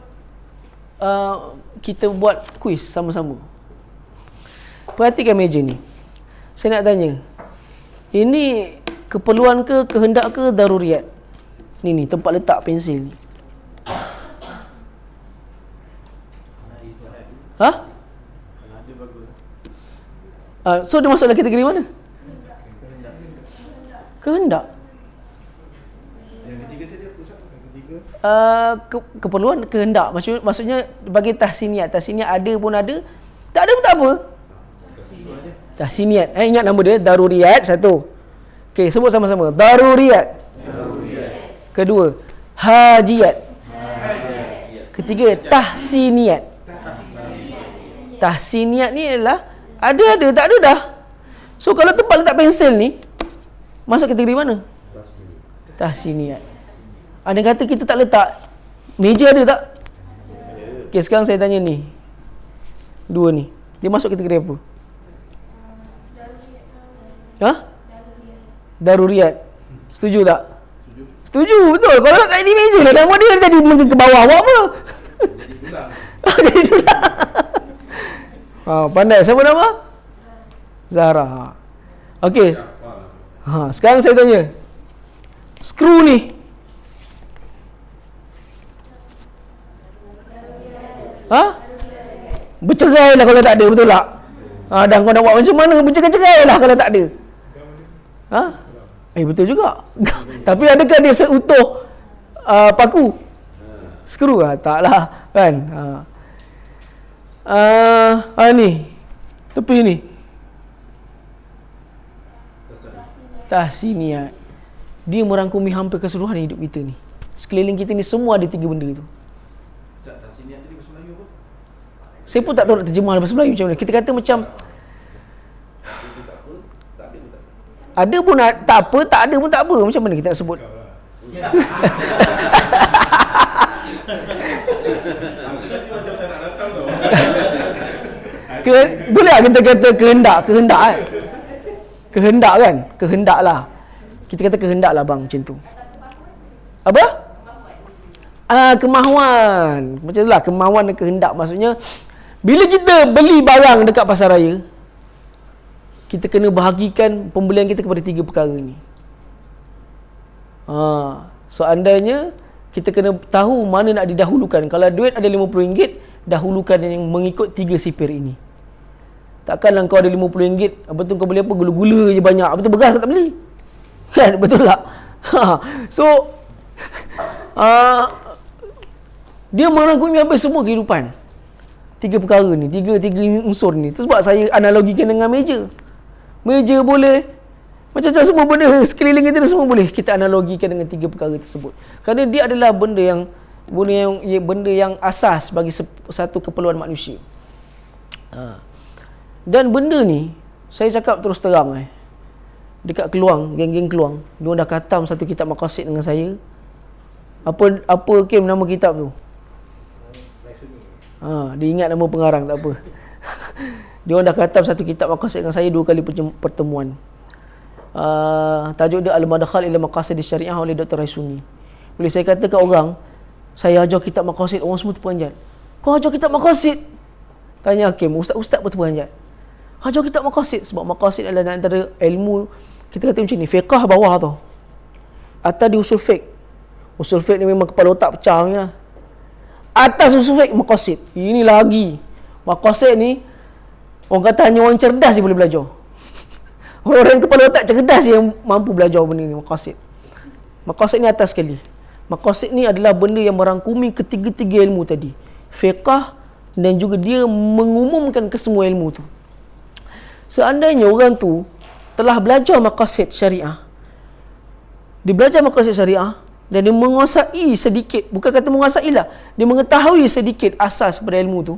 kita buat kuis sama-sama. Perhatikan meja ni. Saya nak tanya, ini keperluan ke, kehendak ke, daruriyat? Ni tempat letak pensil ni. So dia masuk dalam kategori mana? Kehendak. Keperluan, kehendak. Maksudnya bagi tahsiniyat. Tahsiniyat ada pun ada, tak ada pun tak apa. Tahsiniyat. Ingat nama dia, daruriyat satu. Okey, sebut sama-sama. Daruriyat. Kedua, hajiyat. Ketiga, tahsiniyat. Tahsiniyat ni adalah ada, tak ada dah. So kalau tempat letak pensel ni masuk kategori mana? Tahsiniyat. Ada kata kita tak letak, meja ada tak? Okey, sekarang saya tanya ni. Dua ni. Dia masuk kategori apa? Daruriyat. Setuju tak? Setuju, betul. Kalau tak di meja lah, nama dia jadi macam ke bawah buat apa? Jadi dulang. Jadi dulang. Pandai. Siapa nama? Zahra. Okey. Sekarang saya tanya. Skru ni. Bercerai lah kalau tak ada, betul tak? Dan kau nak buat macam mana? Bercerai lah kalau tak ada. Betul juga. Tapi adakah dia seutuh paku? Skru lah? Tak lah. Kan? Ni. Tepi ni. Tahsiniyat. Dia merangkumi hampir keseluruhan hidup kita ni. Sekeliling kita ni semua ada tiga benda tu. Tahsiniyat tadi bahasa Melayu apa? Saya pun tak tahu nak terjemah bahasa Melayu macam mana. Kita kata macam ada pun tak apa, tak ada pun tak apa. Macam mana kita nak sebut? Boleh tak kita kata kehendak kan? Kehendak kan? Kehendak lah. Kita kata kehendak lah bang, macam tu. Apa? Kemahuan. Macam tu lah, kemahuan dan kehendak. Maksudnya, bila kita beli barang dekat pasar raya, kita kena bahagikan pembelian kita kepada tiga perkara ni. Seandainya kita kena tahu mana nak didahulukan. Kalau duit ada RM50, dahulukan yang mengikut tiga sipir ini. Takkanlah kau ada RM50, apa tu kau beli apa? Gula-gula je banyak. Apa tu beras kau tak beli? Kan? Betul tak? So dia merangkumi hampir semua kehidupan. Tiga perkara ni, tiga unsur ni. Itu sebab saya analogikan dengan meja. Meja boleh, macam-macam semua benda sekeliling kita semua boleh kita analogikan dengan tiga perkara tersebut. Kerana dia adalah benda yang asas bagi satu keperluan manusia. Dan benda ni, saya cakap terus terang dekat Keluang, geng-geng Keluang, dia dah khatam satu kitab maqasid dengan saya. Apa Kim nama kitab tu? Dia ingat nama pengarang, tak apa. Dia dah khatam satu kitab maqasid dengan saya 2 kali pertemuan. Tajuk dia Al-Madkhal ila Maqasid Syariah oleh Dr. Raisuni. Boleh saya kata kat orang, saya ajar kitab maqasid, orang semua terperanjat. Kau ajar kitab maqasid? Tanya Hakim, ustaz-ustaz pun terperanjat. Ajar kitab maqasid, sebab maqasid adalah antara ilmu, kita kata macam ni, fiqah bawah tau. Atas di usul fiqh. Usul fiqh ni memang kepala otak pecah ni lah. Atas usul fiqh, maqasid. Ini lagi. Maqasid ni, orang kata hanya orang cerdas je boleh belajar. Orang-orang kepala otak cerdas yang mampu belajar benda ni, maqasid. Maqasid ni atas sekali. Maqasid ni adalah benda yang merangkumi ketiga-tiga ilmu tadi. Fiqah dan juga dia mengumumkan ke semua ilmu tu. Seandainya orang tu telah belajar maqasid syariah, dia belajar maqasid syariah dan dia menguasai sedikit, bukan kata menguasai lah, dia mengetahui sedikit asas pada ilmu tu,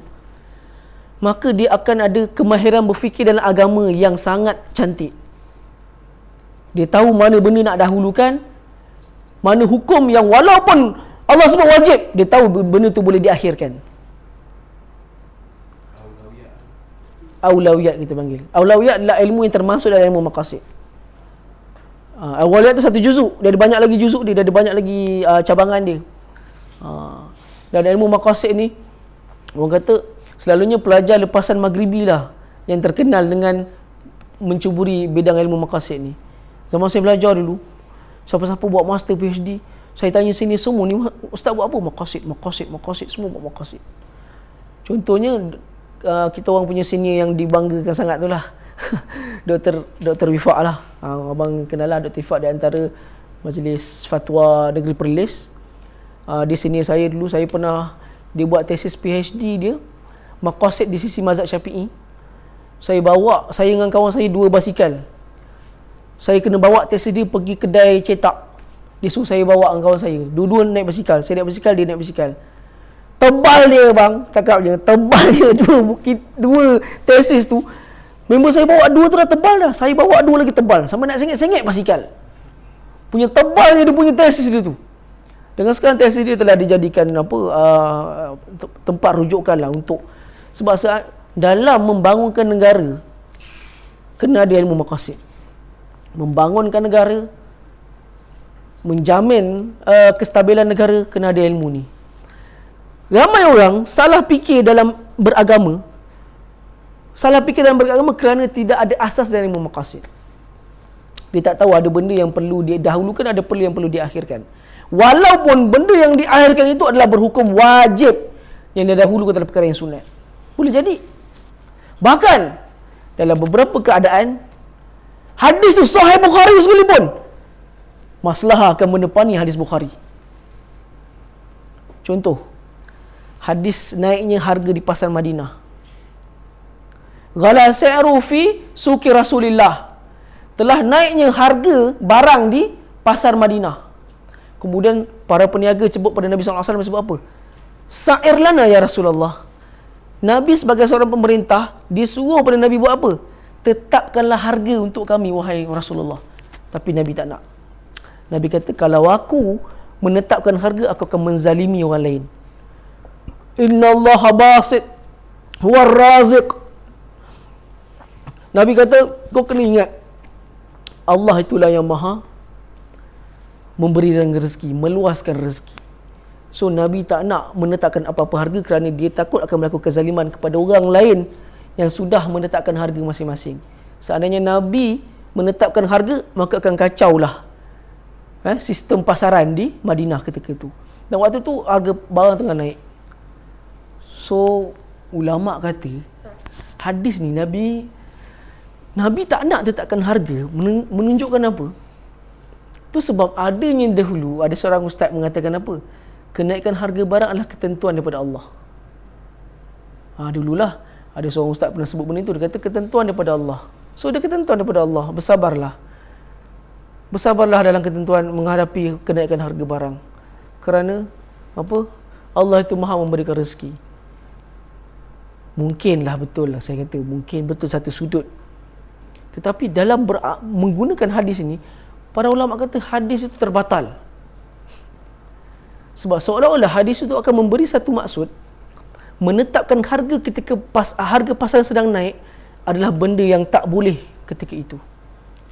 maka dia akan ada kemahiran berfikir dalam agama yang sangat cantik. Dia tahu mana benda nak dahulukan, mana hukum yang walaupun Allah sebut wajib, dia tahu benda tu boleh diakhirkan. Aulawiyat kita panggil. Aulawiyat adalah ilmu yang termasuk dalam ilmu maqasid. Aulawiyat tu satu juzuk, dia ada banyak lagi juzuk dia, ada banyak lagi cabangan dia. Dan ilmu maqasid ni, orang kata selalunya pelajar lepasan maghribi lah yang terkenal dengan mencuburi bidang ilmu maqasid ni. Zaman saya belajar dulu, siapa-siapa buat master PhD, saya tanya sini semua ni, ustaz buat apa? Maqasid, semua buat maqasid. Contohnya kita orang punya senior yang dibanggakan sangat tu lah Dr. Wifaq lah, abang kenal lah Dr. Wifaq di antara Majlis Fatwa Negeri Perlis. Dia senior saya dulu. Saya pernah, dia buat tesis PhD dia maqasid di sisi mazhab Syafi'i. Saya dengan kawan saya 2 basikal. Saya kena bawa tesis dia pergi kedai cetak. Dia suruh saya bawa dengan kawan saya, dua-dua naik basikal. Saya naik basikal, dia naik basikal. Tebal dia bang, cakap je, tebal dia dua tesis tu. Member saya bawa 2 tu dah tebal dah, saya bawa 2 lagi tebal, sampai nak sengit-sengit basikal. Punya tebalnya dia punya tesis dia tu. Dengan sekarang tesis dia telah dijadikan tempat rujukan lah untuk, sebab dalam membangunkan negara kena ada ilmu maqasid. Membangunkan negara, menjamin kestabilan negara, kena ada ilmu ni. Ramai orang salah fikir dalam beragama. Kerana tidak ada asas dalam ilmu maqasid. Dia tak tahu ada benda yang perlu dia dahulukan, ada yang perlu diakhirkan. Walaupun benda yang diakhirkan itu adalah berhukum wajib, yang dia dahulukan adalah perkara yang sunat. Boleh jadi. Bahkan dalam beberapa keadaan, hadis itu Sahih Bukhari sekalipun, maslahah akan menepani hadis Bukhari. Contoh, hadis naiknya harga di pasar Madinah. Ghala sa'ru fi suki Rasulillah. Telah naiknya harga barang di pasar Madinah. Kemudian para peniaga sebut pada Nabi SAW, sebut apa? Sa'ir lana ya Rasulullah. Nabi sebagai seorang pemerintah, dia suruh pada Nabi buat apa? Tetapkanlah harga untuk kami, wahai Rasulullah. Tapi Nabi tak nak. Nabi kata, kalau aku menetapkan harga, aku akan menzalimi orang lain. Innallaha basit huwa raziq. Nabi kata, kau kena ingat, Allah itulah yang maha memberi rezeki, meluaskan rezeki. So Nabi tak nak menetapkan apa-apa harga kerana dia takut akan melakukan kezaliman kepada orang lain yang sudah menetapkan harga masing-masing. Seandainya Nabi menetapkan harga, maka akan kacau lah sistem pasaran di Madinah ketika itu. Dan waktu tu harga barang tengah naik. So ulama kata, hadis ni Nabi tak nak tetapkan harga, menunjukkan apa? Tu sebab adanya dahulu ada seorang ustaz mengatakan apa? Kenaikan harga barang adalah ketentuan daripada Allah. Dululah ada seorang ustaz pernah sebut benda itu, dia kata ketentuan daripada Allah. So dia ketentuan daripada Allah, bersabarlah dalam ketentuan menghadapi kenaikan harga barang. Kerana apa? Allah itu maha memberikan rezeki. Mungkinlah betul lah, saya kata mungkin betul satu sudut. Tetapi dalam menggunakan hadis ini, para ulama kata hadis itu terbatal. Sebab seolah-olah hadis itu akan memberi satu maksud, menetapkan harga ketika harga pasaran sedang naik adalah benda yang tak boleh ketika itu,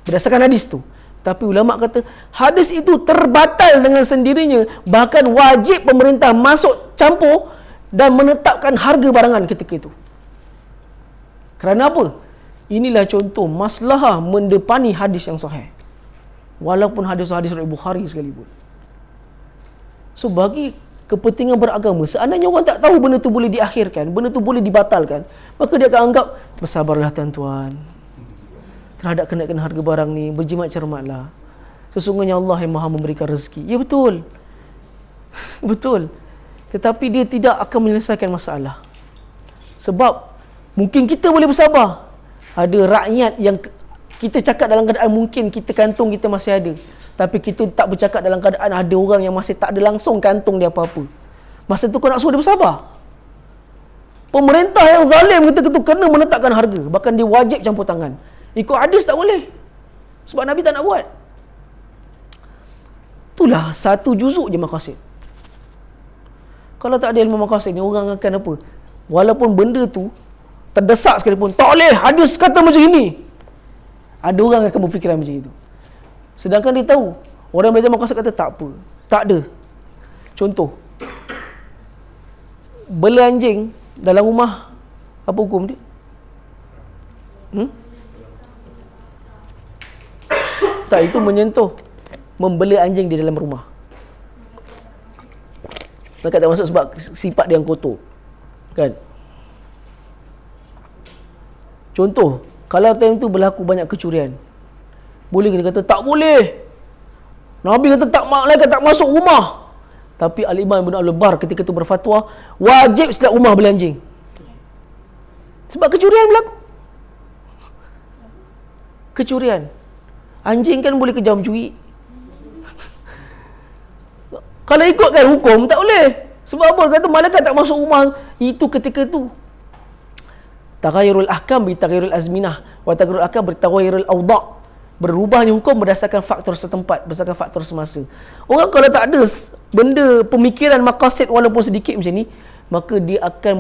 berdasarkan hadis tu. Tapi ulama kata hadis itu terbatal dengan sendirinya, bahkan wajib pemerintah masuk campur dan menetapkan harga barangan ketika itu. Kerana apa? Inilah contoh maslahah mendepani hadis yang sahih, walaupun hadis-hadis riwayat Bukhari sekalipun. So bagi kepentingan beragama, seandainya orang tak tahu benda tu boleh diakhirkan, benda tu boleh dibatalkan, maka dia akan anggap, bersabarlah tuan-tuan terhadap kenaikan harga barang ni, berjimat cermatlah, sesungguhnya Allah yang maha memberikan rezeki. Ya betul, betul. Tetapi dia tidak akan menyelesaikan masalah. Sebab mungkin kita boleh bersabar, ada rakyat yang kita cakap dalam keadaan mungkin kita kantung kita masih ada, Tapi kita tak bercakap dalam keadaan ada orang yang masih tak ada langsung kantung dia apa-apa. Masa tu kau nak suruh dia bersabar. Pemerintah yang zalim kita kena menetapkan harga. Bahkan dia wajib campur tangan. Ikut hadis tak boleh. Sebab Nabi tak nak buat. Itulah satu juzuk je maqasid. Kalau tak ada ilmu maqasid ni, orang akan apa? Walaupun benda tu terdesak sekalipun, tak boleh, hadis kata macam ini. Ada orang akan berfikiran macam itu. Sedangkan dia tahu, orang belajar maqasid kata tak apa. Tak ada. Contoh, bela anjing dalam rumah, apa hukum dia? Tak, itu menyentuh membela anjing di dalam rumah. Maka tak masuk sebab sifat dia yang kotor. Kan? Contoh, kalau time tu berlaku banyak kecurian, boleh kita kata tak boleh. Nabi kata malaikat tak masuk rumah. Tapi Al-Imam Ibn Al-Bar ketika itu berfatwa, wajib setiap rumah beli anjing. Sebab kecurian berlaku. Kecurian. Anjing kan boleh kejam mencuri. Kalau ikutkan hukum, tak boleh. Sebab apa? Kata malaikat tak masuk rumah. Itu ketika itu. Taghayyurul ahkam bi taghayyurul azminah. Wa taghayyurul ahkam bi taghayyurul awda'. Berubahnya hukum berdasarkan faktor setempat, berdasarkan faktor semasa. Orang kalau tak ada benda pemikiran maqasid walaupun sedikit macam ni, maka dia akan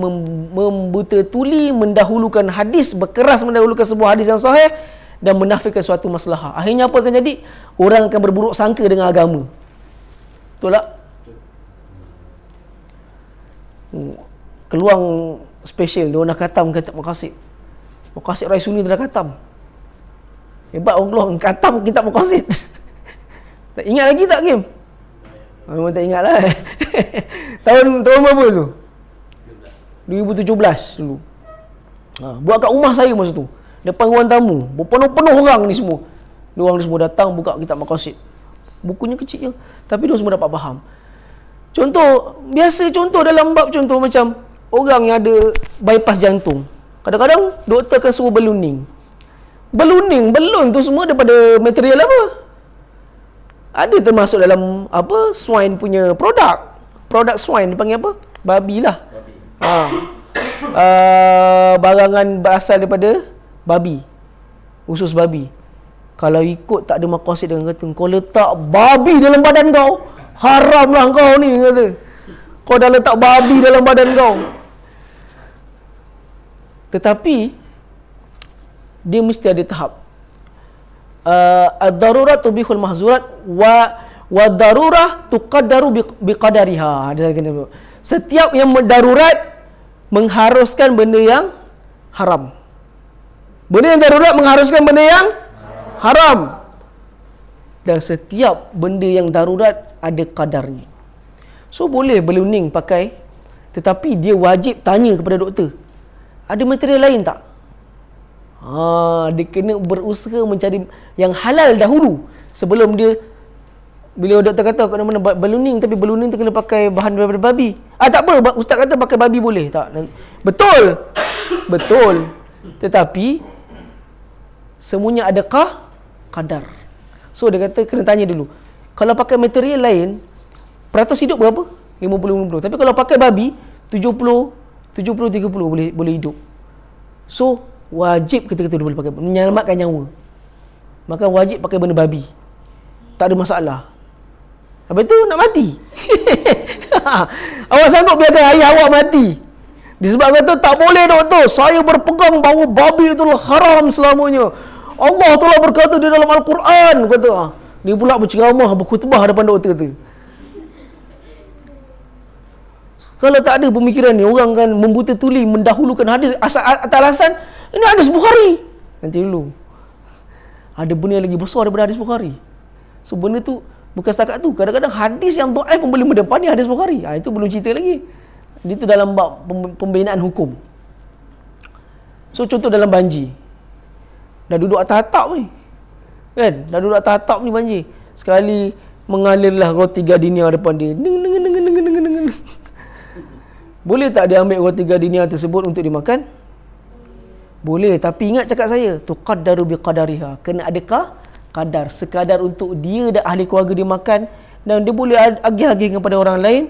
membuta-tuli mendahulukan hadis, berkeras mendahulukan sebuah hadis yang sahih dan menafikan suatu maslahah. Akhirnya apa akan jadi? Orang akan berburuk sangka dengan agama. Betul tak? Keluang special dia orang dah khatam kitab maqasid. Maqasid Raisuni dah khatam. Hebat orang keluar khatam kitab maqasid. Tak ingat lagi tak Kim? Memang tak ingat lah. tahun berapa tu? 2017 dulu. Buat kat rumah saya masa tu. Depan ruang tamu. Berpenuh-penuh orang ni semua. Diorang ni semua datang buka kitab maqasid. Bukunya kecil je. Tapi diorang semua dapat faham. Contoh, biasa contoh dalam bab contoh macam orang yang ada bypass jantung. Kadang-kadang doktor akan suruh ballooning. Balloon tu semua daripada material apa? Ada termasuk dalam apa? Swine punya produk swine dipanggil apa? Babi lah. Barangan berasal daripada babi. Usus babi. Kalau ikut tak ada maqasid dengan kata kau letak babi dalam badan kau, haramlah kau ni kata. Kau dah letak babi dalam badan kau. Tetapi dia mesti ada tahap. Ad-darurat tubihul mahzurat wa darurah tuqaddaru biqadariha. Setiap yang darurat mengharuskan benda yang haram. Benda yang darurat mengharuskan benda yang haram. Dan setiap benda yang darurat ada kadarnya. So boleh ballooning pakai, tetapi dia wajib tanya kepada doktor, ada material lain tak? Dia kena berusaha mencari yang halal dahulu sebelum dia. Bila doktor kata kat mana ballooning, tapi ballooning tu kena pakai bahan daripada babi. Tak apa, ustaz kata pakai babi boleh tak? Betul. Betul. Tetapi semuanya adakah kadar? So dia kata kena tanya dulu. Kalau pakai material lain, peratus hidup berapa? 50-50. Tapi kalau pakai babi 70-30 boleh hidup. So wajib kita boleh pakai, menyelamatkan nyawa. Maka wajib pakai benda babi. Tak ada masalah. Habis tu nak mati. Awak sanggup biarkan ayah awak mati? Disebabkan tu tak boleh doktor. Saya berpegang bahawa babi itu haram selamanya. Allah telah berkata di dalam Al-Quran, kata. Dia pula berceramah, berkhutbah depan doktor tu. Kalau tak ada pemikiran ni, orang kan membuta-tuli mendahulukan hadis atas alasan ini hadis Bukhari. Nanti dulu. Ada benda yang lagi besar daripada hadis Bukhari. So benda tu bukan setakat tu. Kadang-kadang hadis yang dhaif pun boleh mendepani hadis Bukhari. Itu belum cerita lagi. Itu dalam bab pembinaan hukum. So contoh dalam banjir. Dah duduk atas atap ni. Kan? Dah duduk atas atap ni banjir. Sekali mengalirlah roti gardenia depan dia. Boleh tak dia ambil roti gardenia tersebut untuk dimakan? Boleh, tapi ingat cakap saya, tuqaddaru biqadariha. Kena adakah kadar, sekadar untuk dia dan ahli keluarga dia makan, dan dia boleh agih-agih kepada orang lain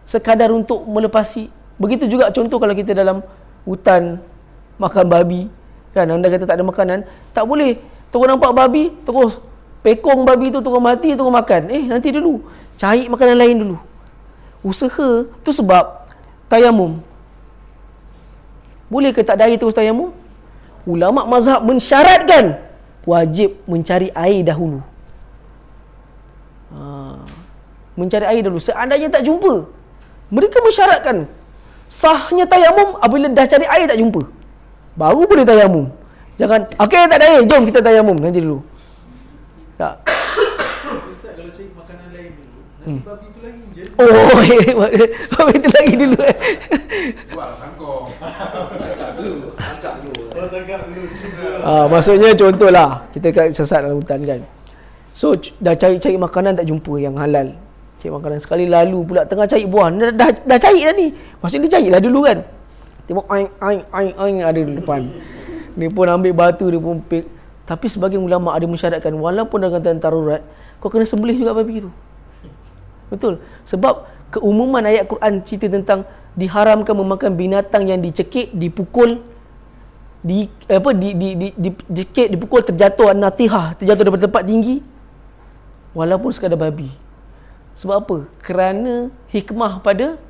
sekadar untuk melepasi. Begitu juga contoh kalau kita dalam hutan makan babi, kan, anda kata tak ada makanan, tak boleh terus nampak babi terus pekong babi tu terus mati terus makan. Nanti dulu cari makanan lain dulu. Usaha tu sebab tayamum. Boleh ke tak ada air terus tayamum? Ulama mazhab mensyaratkan wajib mencari air dahulu. Mencari air dahulu. Seandainya tak jumpa, mereka mensyaratkan sahnya tayamum apabila dah cari air tak jumpa, baru boleh tayamum. Jangan, okey tak ada air, jom kita tayamum nanti dulu. Tak. Ustaz, kalau cari makanan lain dulu, nanti babi tu lagi je. Babi tu lagi dulu. Buat sangkong. Tangkap dulu. Maksudnya contohlah, kita sesat dalam hutan kan. So dah cari makanan tak jumpa yang halal. Cari makanan sekali lalu pula tengah cari buah. Dah cari dah ni. Maksudnya dia carilah dulu kan. Tengok aing ada di depan. Dia pun ambil batu, dia pun pick. Tapi sebagian ulama ada mensyaratkan walaupun dalam keadaan darurat, kau kena sembelih juga babi tu. Betul. Sebab keumuman ayat Quran cerita tentang diharamkan memakan binatang yang dicekik, dipukul, dicekik, dipukul, terjatuh natihah, terjatuh daripada tempat tinggi, walaupun sekadar babi. Sebab apa? Kerana hikmah pada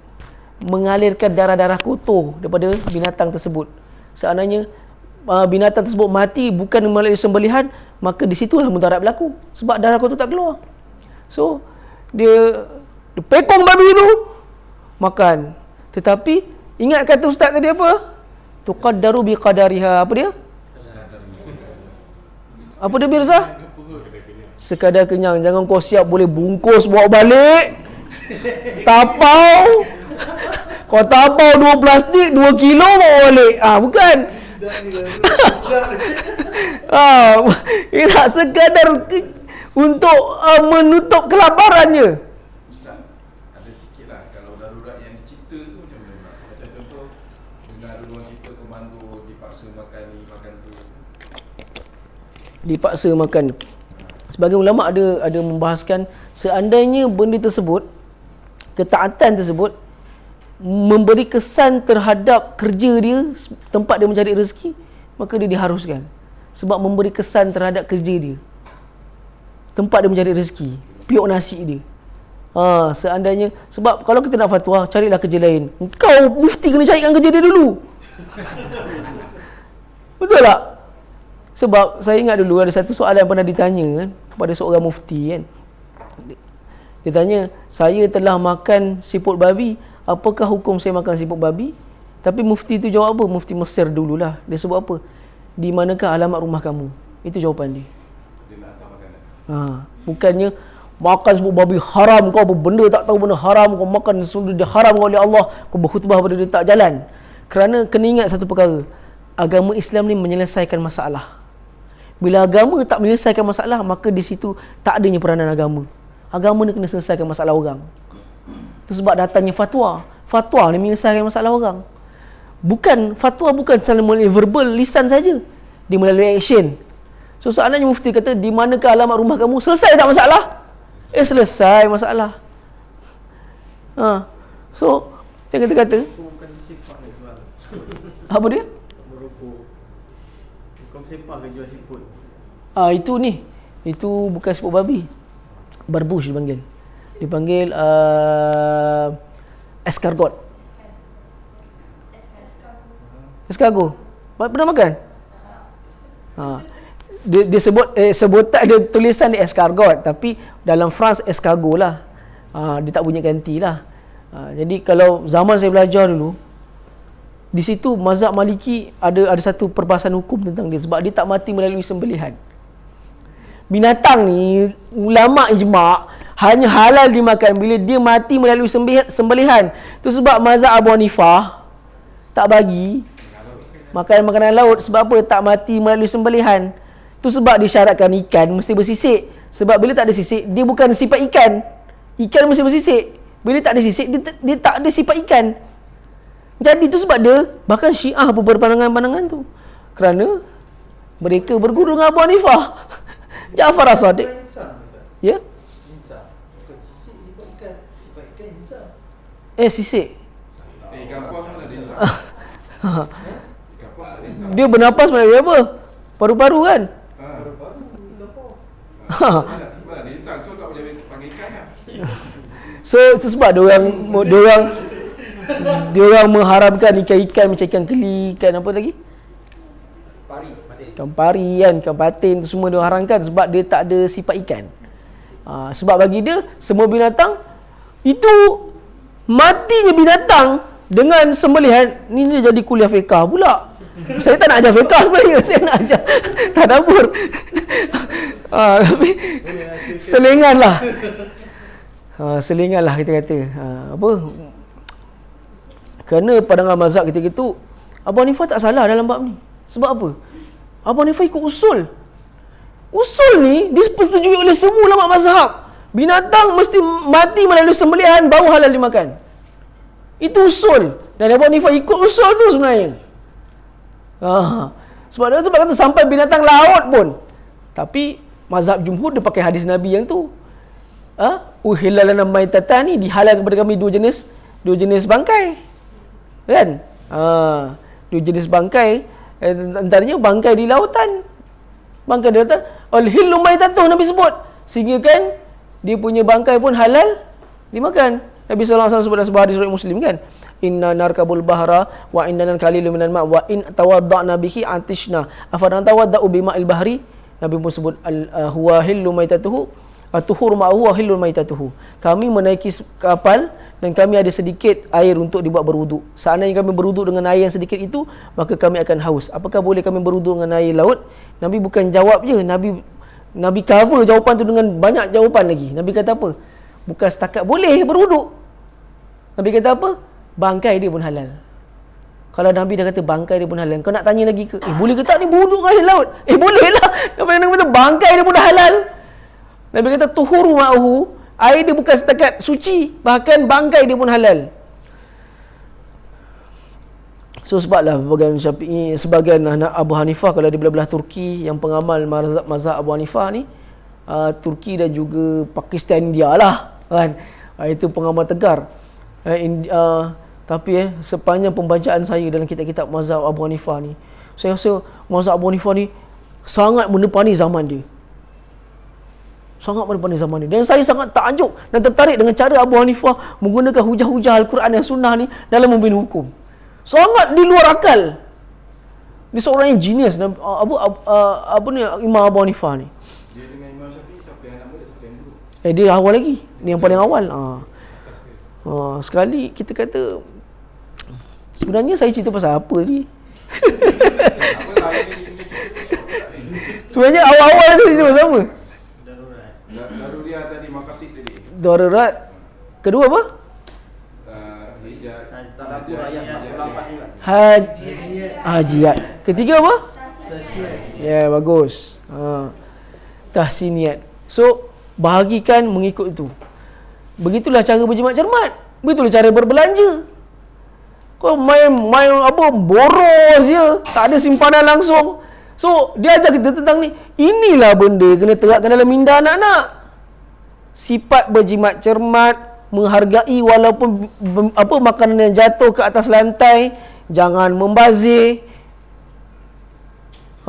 mengalirkan darah-darah kotor daripada binatang tersebut. Seandainya binatang tersebut mati bukan melalui sembelihan, maka di situlah mudarat berlaku, sebab darah kotor tak keluar. So dia pekong babi tu makan. Tetapi ingat kata ustaz tadi apa? Tuqaddaru biqadariha. Apa dia? Apa dia Mirza? Sekadar kenyang. Jangan kau siap boleh bungkus bawa balik. Tapau. Kau tapau 2 plastik 2 kilo bawa balik. Bukan. Ia tak sekadar untuk menutup kelaparannya. Ustaz, ada sikit lah kalau darurat yang dicipta tu macam mana? Macam contoh dengar ada orang cerita komando dipaksa makan ni, makan tu. Dipaksa makan. Sebagian ulama ada membahaskan seandainya benda tersebut, ketaatan tersebut memberi kesan terhadap kerja dia, tempat dia mencari rezeki, maka dia diharuskan. Sebab memberi kesan terhadap kerja dia, tempat dia mencari rezeki, piuk nasi dia. Seandainya, sebab kalau kita nak fatwa, carilah kerja lain. Engkau mufti kena carikan kerja dia dulu. Betul tak? Sebab saya ingat dulu ada satu soalan yang pernah ditanya kan, kepada seorang mufti kan. Dia tanya, saya telah makan siput babi, apakah hukum saya makan siput babi? Tapi mufti tu jawab apa? Mufti Mesir dululah. Dia sebut apa? Di manakah alamat rumah kamu? Itu jawapan dia. Dia nak hantar makanan. Bukannya makan siput babi haram, kau apa benda tak tahu benda haram, kau makan sudah diharamkan oleh Allah, kau berkhutbah pada dia tak jalan. Kerana kena ingat satu perkara, agama Islam ni menyelesaikan masalah. Bila agama tak menyelesaikan masalah, maka di situ tak adanya peranan agama. Agama ni kena selesaikan masalah orang. Itu sebab datangnya fatwa. Fatwa ni menyelesaikan masalah orang. Fatwa bukan salah melalui verbal, lisan saja. Dia melalui action. So seandainya mufti kata, di manakah alamat rumah kamu? Selesai tak masalah? Selesai masalah. So, saya kata-kata. Bukan sifat dia jual. Apa dia? Merokok. Bukan sifat dia jual siput. Itu ni. Itu bukan siput babi. Barbush dipanggil. Dipanggil escargot. Escargot. Pernah makan? Dia sebut sebutan dia tulisan dia escargot, tapi dalam France escargot lah. Dia tak punya ganti lah. Jadi kalau zaman saya belajar dulu, di situ mazhab Maliki ada satu perbahasan hukum tentang dia, sebab dia tak mati melalui sembelihan. Binatang ni ulama ijma' hanya halal dimakan bila dia mati melalui sembelihan. Tu sebab mazhab Abu Hanifah tak bagi makan makanan laut. Sebab apa? Tak mati melalui sembelihan. Tu sebab disyaratkan ikan mesti bersisik. Sebab bila tak ada sisik, dia bukan sifat ikan. Ikan mesti bersisik. Bila tak ada sisik, dia tak ada sifat ikan. Jadi tu sebab dia, bahkan Syiah pun berpandangan-pandangan tu. Kerana Mereka berguru dengan Abu Hanifah. Ja'far as-Sadiq. Insang, Ustaz. Ya? Insang. Bukan sisik sifat ikan. Sifat ikan insang. Sisik. Ikan puas mana ada insang? Ikan puas ada insang. Dia bernapas macam apa? Paru-paru kan? Baru-baru ikan paus. Mana ada insang? So tak boleh panggil ikan lah. So sebab dia orang mengharamkan ikan-ikan macam ikan keli, ikan apa lagi? Ikan pari kan, ikan patin tu semua dia haramkan sebab dia tak ada sifat ikan. Sebab bagi dia semua binatang itu matinya binatang dengan sembelihan. Ni dia jadi kuliah fiqah pula. Saya tak nak ajar fiqah sebenarnya, saya nak ajar tadabbur. Tapi selingan lah. Selingan lah kita kata. Apa? Kerana pandangan mazhab kita gitu, Abu Hanifah tak salah dalam bab ni. Sebab apa? Abu Hanifah ikut usul. Usul ni dipersetujui oleh semua ulama mazhab. Binatang mesti mati melalui sembelihan baru halal dimakan. Itu usul. Dan Abu Hanifah ikut usul tu sebenarnya. Sebab dia tu kata sampai binatang laut pun. Tapi mazhab jumhur dia pakai hadis Nabi yang tu. Uhilla lana maitatan ni dihalalkan kepada kami dua jenis bangkai. Kan? Dua jenis bangkai, antaranya bangkai di lautan. Bangkai di lautan, al-hillu maitatuh Nabi sebut. Sehingga kan dia punya bangkai pun halal dimakan. Nabi sallallahu alaihi wasallam sebut dalam sebuah hadis riwayat Muslim kan, inna narkabul bahra wa inna qalilu minal ma' wa in tawadda'na bihi atishna afadan tawadda'u bima'il bahri. Nabi pun sebut huwa hillu maitatuhu atuhur ma'hu wa hillu maitatuhu. Kami menaiki kapal dan kami ada sedikit air untuk dibuat berwuduk. Seandainya kami berwuduk dengan air yang sedikit itu, maka kami akan haus. Apakah boleh kami berwuduk dengan air laut? Nabi bukan jawab je, Nabi cover jawapan tu dengan banyak jawapan lagi. Nabi kata apa? Bukan setakat boleh berwuduk. Nabi kata apa? Bangkai dia pun halal. Kalau Nabi dah kata bangkai dia pun halal, kau nak tanya lagi ke? Boleh ke tak ni berwuduk dengan air laut? Boleh lah. Nabi kata bangkai dia pun dah halal. Nabi kata tuhuru ma'uhu, air dia bukan setakat suci, bahkan bangkai dia pun halal. So sebablah bagian Syafi'i, sebagian anak Abu Hanifah kalau di belah-belah Turki yang pengamal mazhab Abu Hanifah ni, Turki dan juga Pakistan, India lah kan. Itu pengamal tegar. Tapi sepanjang pembacaan saya dalam kitab-kitab mazhab Abu Hanifah ni, saya rasa mazhab Abu Hanifah ni sangat menepani zaman dia. Sangat menepani zaman dia. Dan saya sangat takjub dan tertarik dengan cara Abu Hanifah menggunakan hujah-hujah Al-Quran dan Sunnah ni dalam membina hukum. Sangat di luar akal. Dia seorang yang genius. Apa ni Imam Abu Hanifah ni. Dia dengan Imam Syafi'i, siapa yang nama dia, siapa yang dulu? Dia awal lagi. Dia yang paling awal. Sekali kita kata, sebenarnya saya cerita pasal apa ni? Apa lah ini Sebenarnya awal-awal tu cerita pasal apa? Daruriyah tadi, maqasid tadi. Darurat. Kedua apa? Hajiat. Ketiga apa? Ya, bagus. Tahsiniat. So, bahagikan mengikut itu. Begitulah cara berjimat cermat. Begitulah cara berbelanja. Kau main apa, boros je, tak ada simpanan langsung. So, dia ajar kita tentang ni. Inilah benda kena terapkan dalam minda anak-anak. Sifat berjimat cermat, menghargai walaupun apa makanan yang jatuh ke atas lantai, jangan membazir.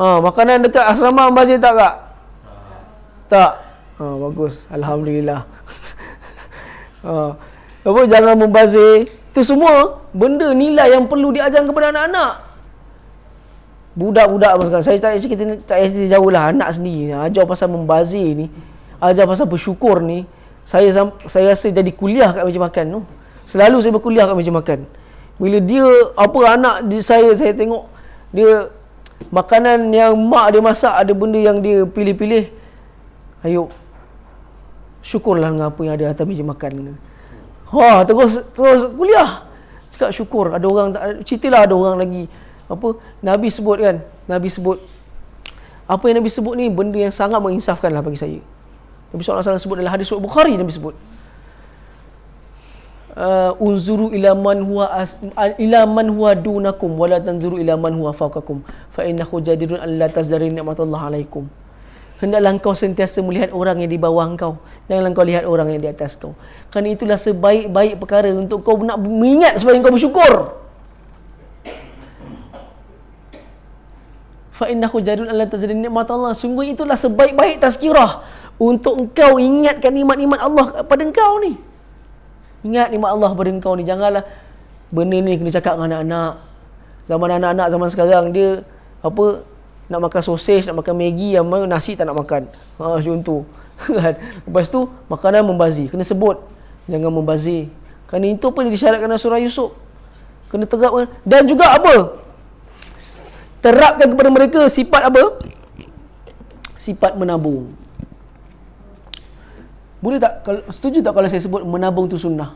Makanan dekat asrama membazir tak kak? Tak. Bagus, alhamdulillah. Apa, jangan membazir. Itu semua benda nilai yang perlu diajarkan kepada anak-anak. Budak-budak sekarang, saya tak cerita jauh lah, anak sendiri ajar pasal membazir ni, ajar pasal bersyukur ni. Saya rasa jadi kuliah kat meja makan tu. Selalu saya berkuliah kat meja makan. Bila dia anak saya tengok dia makanan yang mak dia masak, ada benda yang dia pilih-pilih, ayo syukurlah dengan apa yang ada atas meja makan. Terus kuliah. Cakap syukur. Ada orang ceritalah, ada orang lagi apa Nabi sebut kan. Nabi sebut apa yang Nabi sebut ni benda yang sangat menginsafkan lah bagi saya. Nabi SAW sebut dalam hadis Bukhari, Nabi sebut unzuru ila man huwa dunakum wala tanzuru ila man huwa fawqakum fa innahu jadirun alla tazdari nikmatullah alaikum. Hendaklah engkau sentiasa melihat orang yang di bawah engkau, janganlah engkau lihat orang yang di atas kau, kerana itulah sebaik-baik perkara untuk kau nak mengingat supaya engkau bersyukur. Fa innahu jadirun alla tazdari nikmatullah, sungguh itulah sebaik-baik tazkirah untuk engkau ingatkan nikmat-nikmat Allah pada engkau ni. Ingat nikmat Allah pada engkau ni. Janganlah benda ni kena cakap dengan anak-anak. Zaman anak-anak zaman sekarang dia apa, nak makan sosis, nak makan Maggi, nasi tak nak makan. Contoh. Lepas tu makanan membazir, kena sebut jangan membazir. Kerana itu pun disyaratkan dalam surah Yusuf. Kena terapkan. Dan juga apa? Terapkan kepada mereka sifat apa? Sifat menabung. Boleh tak, setuju tak kalau saya sebut menabung tu sunnah?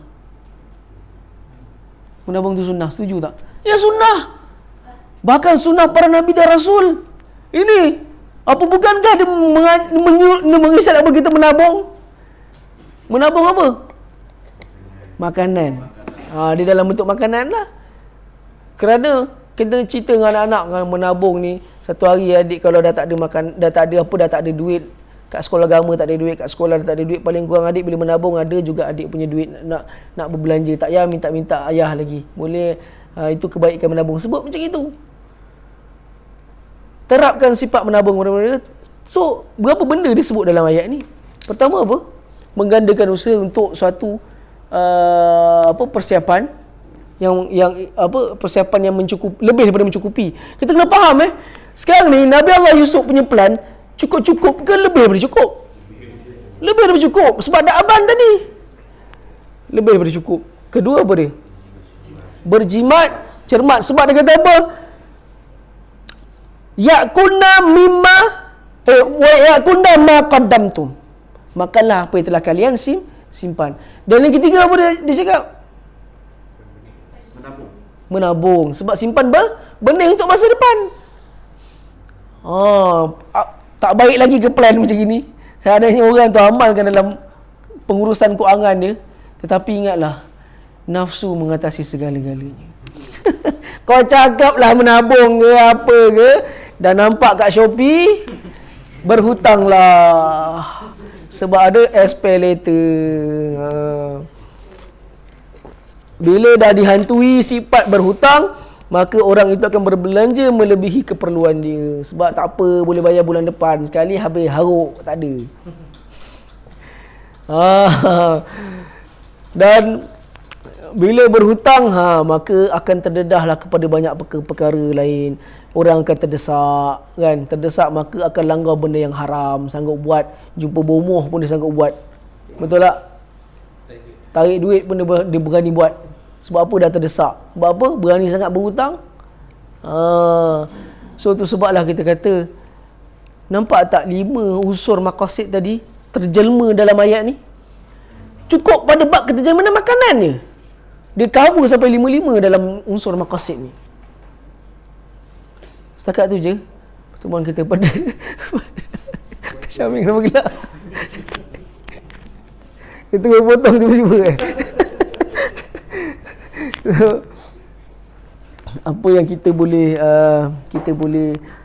Menabung tu sunnah, setuju tak? Ya sunnah. Bahkan sunnah para nabi dan rasul. Ini apa, bukankah dia mengisyarat apa kita menabung? Menabung apa? Makanan. Dia dalam bentuk makanan lah. Kerana kita cerita dengan anak-anak menabung ni, satu hari adik kalau dah tak ada makan, dah tak ada duit, kat sekolah agama tak ada duit, kat sekolah tak ada duit, paling kurang adik bila menabung ada juga adik punya duit nak berbelanja, tak payah minta ayah lagi. Boleh, itu kebaikan menabung. Sebut macam itu. Terapkan sifat menabung pada mereka. So, berapa benda disebut dalam ayat ni? Pertama apa? Menggandakan usaha untuk suatu persiapan yang persiapan yang lebih daripada mencukupi. Kita kena faham sekarang ni Nabi Allah Yusuf punya plan cukup-cukup ke lebih daripada cukup? Lebih daripada cukup. Sebab dah aban tadi. Lebih daripada cukup. Kedua apa dia? Berjimat, cermat. Sebab dia kata apa? Ya'kunna mimma wa ya'kunna ma qaddamtum. Makanlah apa yang telah kalian simpan. Dan yang ketiga apa dia cakap? Menabung. Sebab simpan benih untuk masa depan. Tak baik lagi ke plan macam gini. Adanya orang tu amalkan dalam pengurusan kewangan dia. Tetapi ingatlah, nafsu mengatasi segala-galanya. Kau cakaplah menabung ke apa ke, dah nampak kat Shopee, berhutanglah. Sebab ada SP later. Bila dah dihantui sifat berhutang, maka orang itu akan berbelanja melebihi keperluan dia. Sebab tak apa, boleh bayar bulan depan. Sekali habis haruk, tak ada. Dan bila berhutang, maka akan terdedahlah kepada banyak perkara lain. Orang akan terdesak, kan? Terdesak maka akan langgar benda yang haram, sanggup buat. Jumpa bomoh pun dia sanggup buat. Betul tak? Tarik duit pun dia berani buat. Sebab apa? Dah terdesak. Sebab apa? Berani sangat berhutang. So tu sebablah kita kata, nampak tak 5 unsur maqasid tadi terjelma dalam ayat ni? Cukup pada bab keterjemahan makanan je. Dia cover sampai 5 dalam unsur maqasid ni. Setakat tu je pertemuan kita pada Syamil kenapa gelap? Kita potong tiba-tiba So, apa yang kita boleh